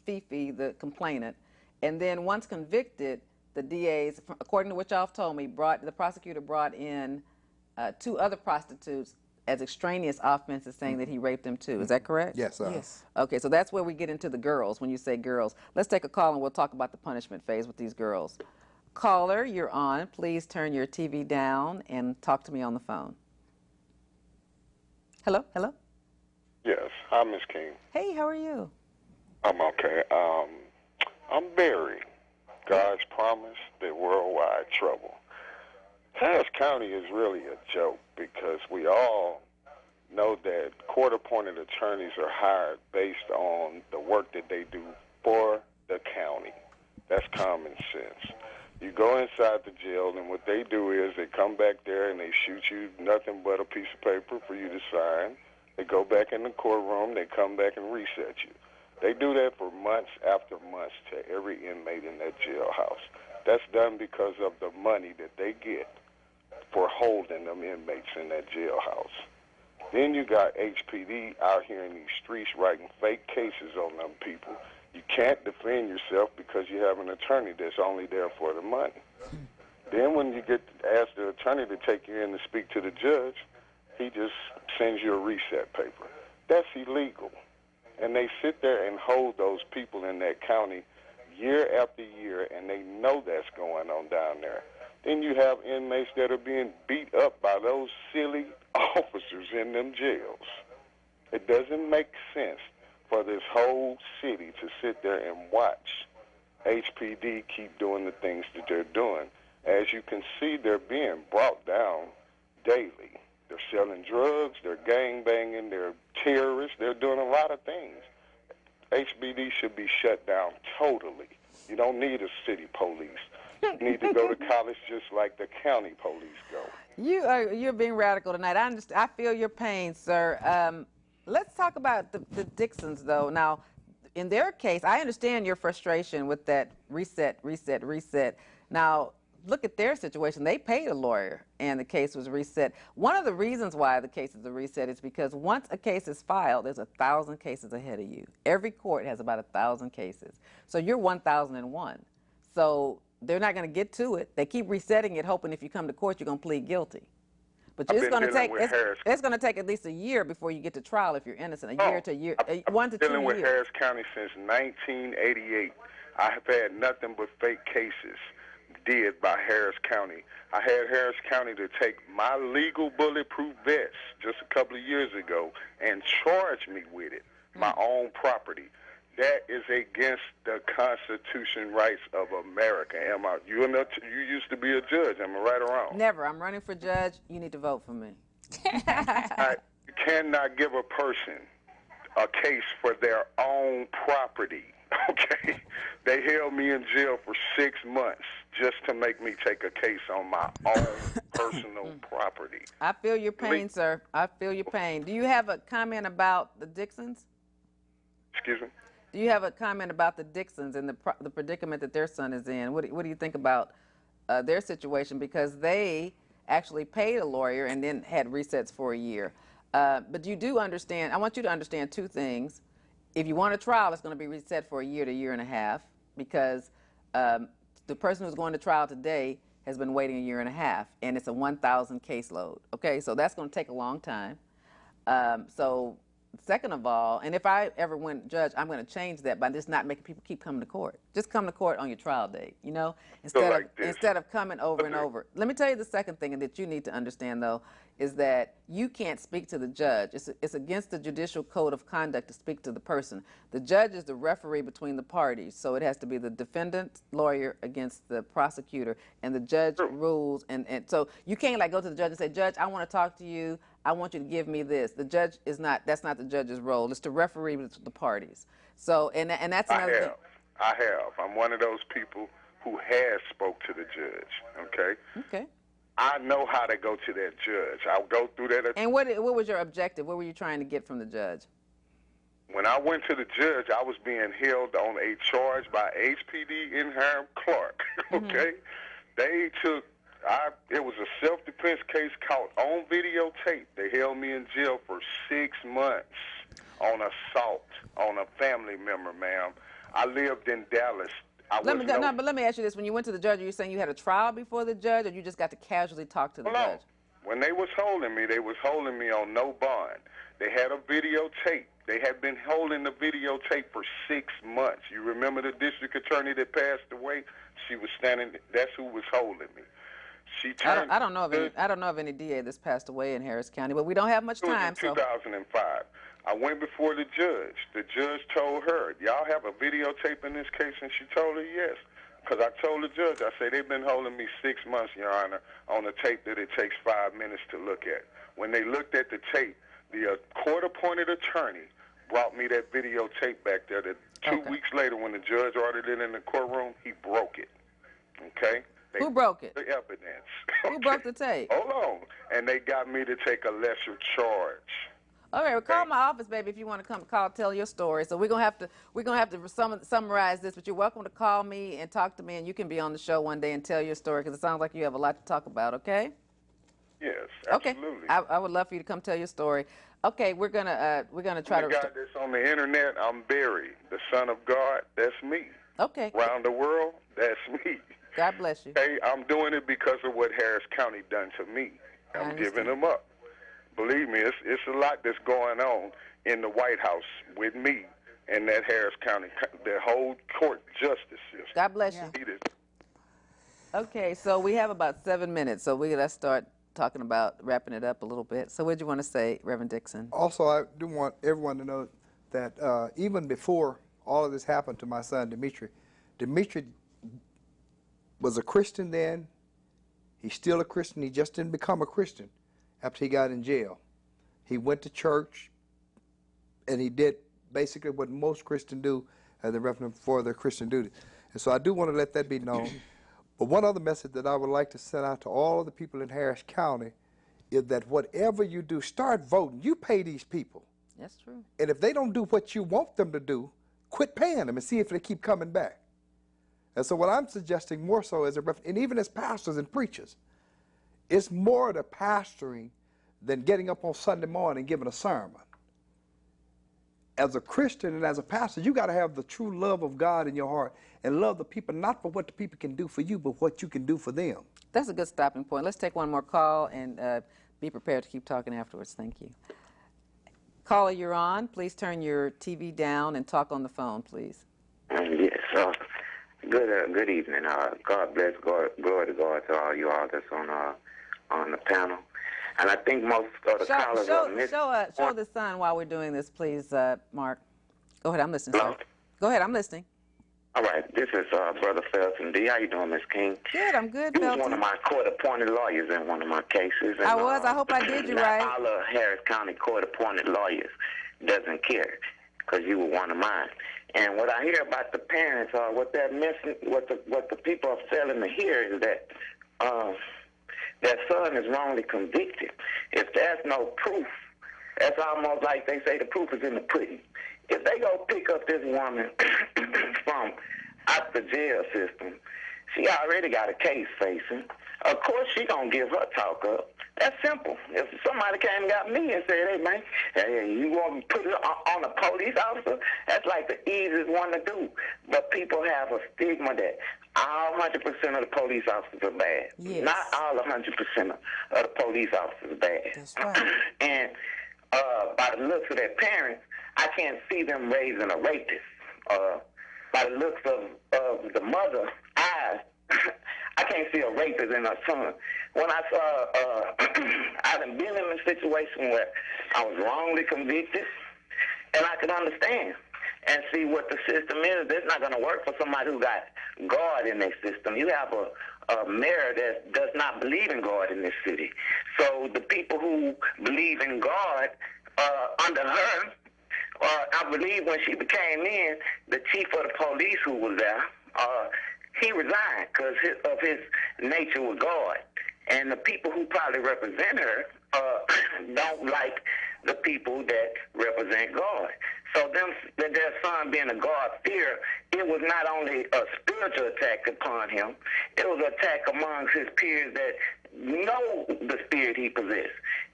A: Fifi, the complainant, and then once convicted, the DAs, according to what y'all have told me, the prosecutor brought in 2 other prostitutes as extraneous offenses, saying that he raped them too. Is that correct?
C: Yes, sir.
B: Yes.
A: Okay, so that's where we get into the girls when you say girls. Let's take a call and we'll talk about the punishment phase with these girls. Caller, you're on. Please turn your TV down and talk to me on the phone. Hello? Hello?
G: Yes. Hi, Miss King.
A: Hey, how are you?
G: I'm okay. I'm Barry. God's promise, the worldwide trouble. Harris County is really a joke because we all know that court-appointed attorneys are hired based on the work that they do for the county. That's common sense. You go inside the jail, and what they do is they come back there and they shoot you nothing but a piece of paper for you to sign. They go back in the courtroom, they come back and reset you. They do that for months after months to every inmate in that jailhouse. That's done because of the money that they get for holding them inmates in that jailhouse. Then you got HPD out here in these streets writing fake cases on them people. You can't defend yourself because you have an attorney that's only there for the money. Then when you get to ask the attorney to take you in to speak to the judge, he just sends you a reset paper. That's illegal. And they sit there and hold those people in that county year after year, and they know that's going on down there. Then you have inmates that are being beat up by those silly officers in them jails. It doesn't make sense for this whole city to sit there and watch HPD keep doing the things that they're doing. As you can see, they're being brought down daily. They're selling drugs, they're gang-banging, they're terrorists, they're doing a lot of things. HPD should be shut down totally. You don't need a city police. You need to go to college just like the county police go.
A: You're being radical tonight. I feel your pain, sir. Let's talk about the Dixons, though. Now, in their case, I understand your frustration with that reset. Now, look at their situation. They paid a lawyer, and the case was reset. One of the reasons why the case is a reset is because once a case is filed, there's 1,000 cases ahead of you. Every court has about 1,000 cases. So you're 1,001. So they're not going to get to it. They keep resetting it, hoping if you come to court, you're going to plead guilty. But it's going to take at least a year before you get to trial if you're innocent. A year to a year, 1 to 2 years.
G: I've been dealing with Harris County since 1988. I have had nothing but fake cases did by Harris County. I had Harris County to take my legal bulletproof vest just a couple of years ago and charge me with it, my own property. That is against the Constitution rights of America. You used to be a judge. Am I right or wrong?
A: Never. I'm running for judge. You need to vote for me.
G: You cannot give a person a case for their own property. Okay? They held me in jail for 6 months just to make me take a case on my own personal property.
A: I feel your pain, sir. I feel your pain. Do you have a comment about the Dixons?
G: Excuse me?
A: Do you have a comment about the Dixons and the predicament that their son is in? What do you think about their situation? Because they actually paid a lawyer and then had resets for a year. But you do understand, I want you to understand 2 things. If you want a trial, it's going to be reset for a year to a year and a half because the person who's going to trial today has been waiting a year and a half, and it's a 1,000 caseload. Okay, so that's going to take a long time. So second of all, and if I ever win judge, I'm going to change that by just not making people keep coming to court. Just come to court on your trial date, you know, instead of coming over and over. Let me tell you the second thing that you need to understand, though, is that you can't speak to the judge. It's against the judicial code of conduct to speak to the person. The judge is the referee between the parties, so it has to be the defendant lawyer against the prosecutor, and the judge rules. And so you can't like go to the judge and say, Judge, I want to talk to you. I want you to give me this. The judge is not, that's not the judge's role. It's to referee the parties. So, and that's another thing.
G: I have. I'm one of those people who has spoke to the judge, okay?
A: Okay.
G: I know how to go to that judge. I'll go through that.
A: And what was your objective? What were you trying to get from the judge?
G: When I went to the judge, I was being held on a charge by HPD in Hiram Clark, okay? They took, it was a self-defense case caught on videotape. They held me in jail for 6 months on assault on a family member, ma'am. I lived in Dallas
A: Let me ask you this: when you went to the judge, are you saying you had a trial before the judge, or you just got to casually talk to the judge?
G: When they was holding me on no bond. They had a videotape. They had been holding the videotape for 6 months. You remember the district attorney that passed away? She was standing. That's who was holding me. She turned.
A: I don't know of any DA that's passed away in Harris County, but we don't have much time.
G: It was in 2005. I went before the judge. The judge told her, "Y'all have a videotape in this case?" And she told her yes. Because I told the judge, I said, they've been holding me 6 months, Your Honor, on a tape that it takes 5 minutes to look at. When they looked at the tape, the court-appointed attorney brought me that videotape back there. That 2 weeks later, when the judge ordered it in the courtroom, he broke it. Okay?
A: Who broke it?
G: The evidence.
A: Who broke the tape?
G: Hold on. And they got me to take a lesser charge.
A: All right, well, call my office, baby, if you want to come tell your story. So we're gonna have to summarize this, but you're welcome to call me and talk to me, and you can be on the show one day and tell your story because it sounds like you have a lot to talk about. Okay?
G: Yes,
A: Okay.
G: absolutely.
A: I would love for you to come tell your story. Okay, we're gonna try to.
G: The guy that's on the internet, I'm Barry, the Son of God. That's me.
A: Okay.
G: Around the world, that's me.
A: God bless you.
G: Hey, I'm doing it because of what Harris County done to me. I'm giving them up. Believe me, it's a lot that's going on in the White House with me and that Harris County, the whole court justice system.
A: God bless you. Okay, so we have about 7 minutes, so let's start talking about wrapping it up a little bit. So what do you want to say, Reverend Dixon?
C: Also, I do want everyone to know that even before all of this happened to my son, Dimitri was a Christian then. He's still a Christian. He just didn't become a Christian after he got in jail. He went to church, and he did basically what most Christians do as a reference for their Christian duty. And so I do want to let that be known. But one other message that I would like to send out to all of the people in Harris County is that whatever you do, start voting. You pay these people.
A: That's true.
C: And if they don't do what you want them to do, quit paying them and see if they keep coming back. And so what I'm suggesting more so as and even as pastors and preachers, it's more the pastoring than getting up on Sunday morning and giving a sermon. As a Christian and as a pastor, you got to have the true love of God in your heart and love the people, not for what the people can do for you, but what you can do for them.
A: That's a good stopping point. Let's take one more call and be prepared to keep talking afterwards. Thank you. Caller, you're on. Please turn your TV down and talk on the phone, please.
H: Yes. Good evening. God bless. Glory to God to all you all that's on the panel. And I think most of the callers on this.
A: Show the sun while we're doing this, please, Mark. Go ahead. I'm listening, sir. Go ahead. I'm listening.
H: All right. This is Brother Felton D. How you doing, Miss King?
A: Good. I'm good,
H: You was
A: Felton.
H: one of my court-appointed lawyers in one of my cases. And,
A: I was. I hope I did you right.
H: All of Harris County court-appointed lawyers doesn't care because you were one of mine. And what I hear about the parents, what they're missing, what the people are failing to hear is that their son is wrongly convicted. If there's no proof, that's almost like they say the proof is in the pudding. If they go pick up this woman from out the jail system, she already got a case facing. Of course, she gonna give her talk up. That's simple. If somebody came and got me and said, hey, man, you want to put it on a police officer, that's like the easiest one to do. But people have a stigma that all 100% of the police officers are bad.
B: Yes.
H: Not all 100% of the police officers are bad.
B: That's right.
H: And by the looks of their parents, I can't see them raising a rapist. By the looks of the mother's eyes, I can't see a rapist in her son. When I saw, I've been in a situation where I was wrongly convicted, and I could understand and see what the system is. It's not going to work for somebody who got God in their system. You have a mayor that does not believe in God in this city. So the people who believe in God under her, I believe when she became in, the chief of the police who was there, he resigned because of his nature with God. And the people who probably represent her don't like the people that represent God. So their son being a God-fearer, it was not only a spiritual attack upon him, it was an attack amongst his peers that know the spirit he possessed.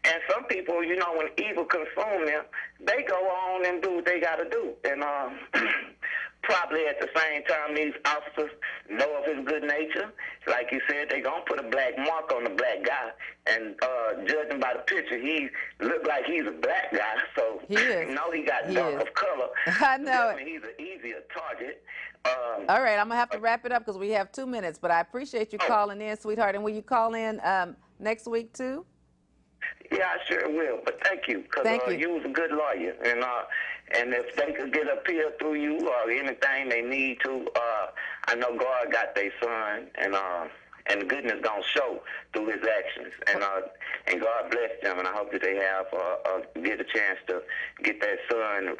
H: And some people, when evil consumes them, they go on and do what they got to do. And probably at the same time these officers know of his good nature. Like you said, they gonna put a black mark on the black guy, and judging by the picture, he look like he's a black guy. So
A: he is.
H: You know he got dark of color.
A: I know it.
H: He's an easier target.
A: All right, I'm gonna have to wrap it up because we have 2 minutes. But I appreciate you calling in, sweetheart. And will you call in next week too?
H: Yeah, I sure will. But thank you, because you was a good lawyer, and if they could get appeal through you or anything they need to, I know God got their son, and the goodness gonna show through his actions, and God bless them, and I hope that they have get a chance to get that son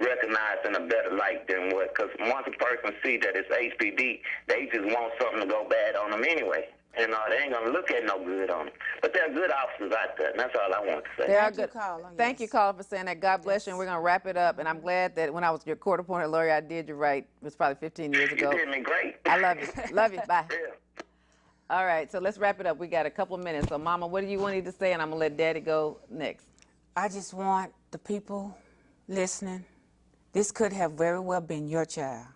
H: recognized in a better light than what, because once a person see that it's HPD, they just want something to go bad on them anyway. And they ain't going to look at no good on them. But there are good officers out there, and that's all I want to say.
A: They are good. Thank you, caller, for saying that. God bless you, and we're going to wrap it up. And I'm glad that when I was your court-appointed lawyer, I did you right. It was probably 15 years ago.
H: You did me great.
A: I love you. Love you. Bye.
H: Yeah.
A: All right, so let's wrap it up. We got a couple of minutes. So, Mama, what do you want to say? And I'm going to let Daddy go next.
B: I just want the people listening. This could have very well been your child.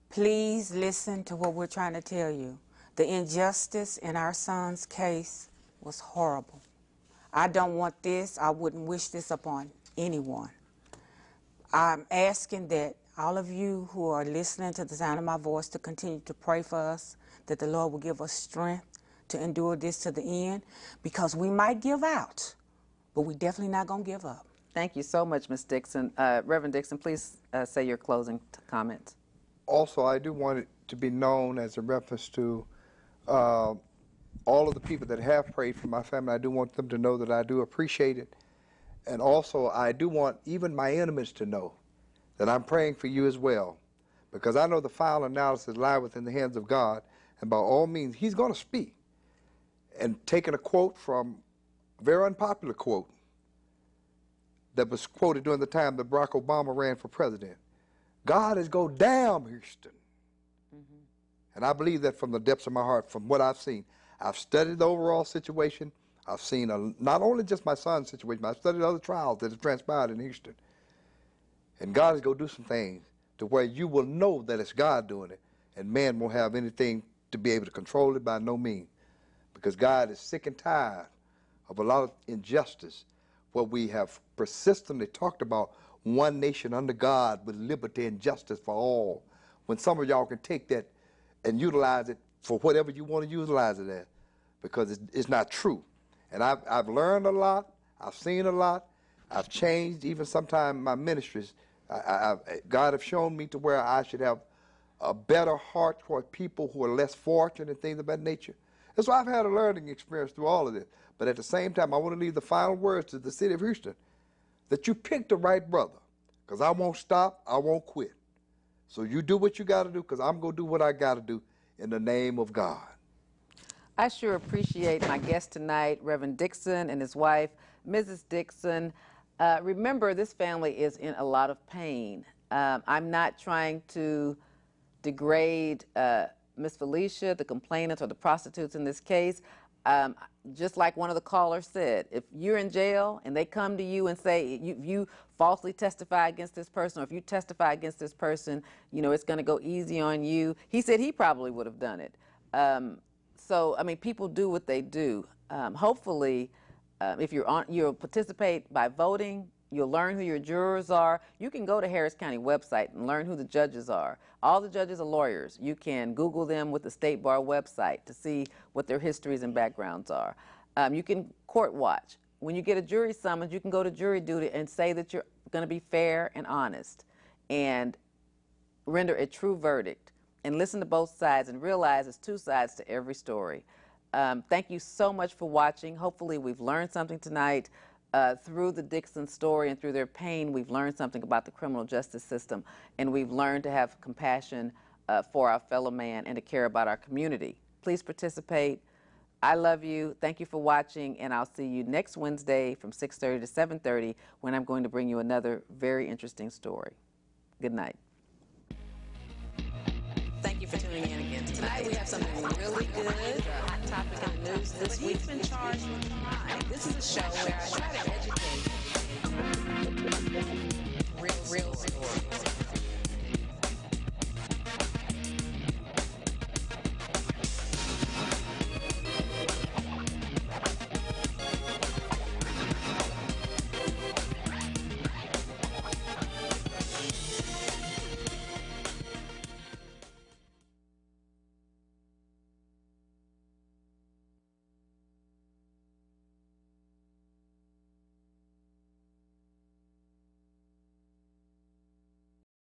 B: Please listen to what we're trying to tell you. The injustice in our son's case was horrible. I don't want this. I wouldn't wish this upon anyone. I'm asking that all of you who are listening to the sound of my voice to continue to pray for us, that the Lord will give us strength to endure this to the end, because we might give out, but we're definitely not going to give up.
A: Thank you so much, Ms. Dixon. Reverend Dixon, please say your closing comments.
C: Also, I do want it to be known as a reference to all of the people that have prayed for my family. I do want them to know that I do appreciate it. And also, I do want even my enemies to know that I'm praying for you as well, because I know the final analysis lies within the hands of God, and by all means, he's going to speak. And taking a quote from a very unpopular quote that was quoted during the time that Barack Obama ran for president. God is go down, Houston. And I believe that from the depths of my heart, from what I've seen. I've studied the overall situation. I've seen not only just my son's situation, but I've studied other trials that have transpired in Houston. And God is going to do some things to where you will know that it's God doing it, and man won't have anything to be able to control it by no means. Because God is sick and tired of a lot of injustice, where we have persistently talked about one nation under God with liberty and justice for all, when some of y'all can take that and utilize it for whatever you want to utilize it as, because it's not true. And I've learned a lot. I've seen a lot. I've changed even sometimes my ministries. God have shown me to where I should have a better heart toward people who are less fortunate and things of that nature. And so I've had a learning experience through all of this. But at the same time, I want to leave the final words to the city of Houston, that you picked the right brother, because I won't stop, I won't quit. So you do what you got to do, because I'm going to do what I got to do in the name of God.
A: I sure appreciate my guest tonight, Reverend Dixon and his wife, Mrs. Dixon. Remember, this family is in a lot of pain. I'm not trying to degrade Miss Verlisha, the complainants, or the prostitutes in this case. Just like one of the callers said, if you're in jail and they come to you and say you falsely testify against this person, or if you testify against this person, you know, it's going to go easy on you. He said he probably would have done it. So, I mean, people do what they do. Hopefully, if you'll participate by voting, you'll learn who your jurors are. You can go to Harris County website and learn who the judges are. All the judges are lawyers. You can Google them with the State Bar website to see what their histories and backgrounds are. You can court watch. When you get a jury summons, you can go to jury duty and say that you're going to be fair and honest and render a true verdict, and listen to both sides and realize there's two sides to every story. Thank you so much for watching. Hopefully we've learned something tonight. Through the Dixon story and through their pain, we've learned something about the criminal justice system, and we've learned to have compassion for our fellow man and to care about our community. Please participate. I love you. Thank you for watching, and I'll see you next Wednesday from 6:30 to 7:30 when I'm going to bring you another very interesting story. Good night. Thank you for tuning in again. Tonight we have something really good, a hot topic in the news this week. He's been charged with crime. This is a show where I try to educate.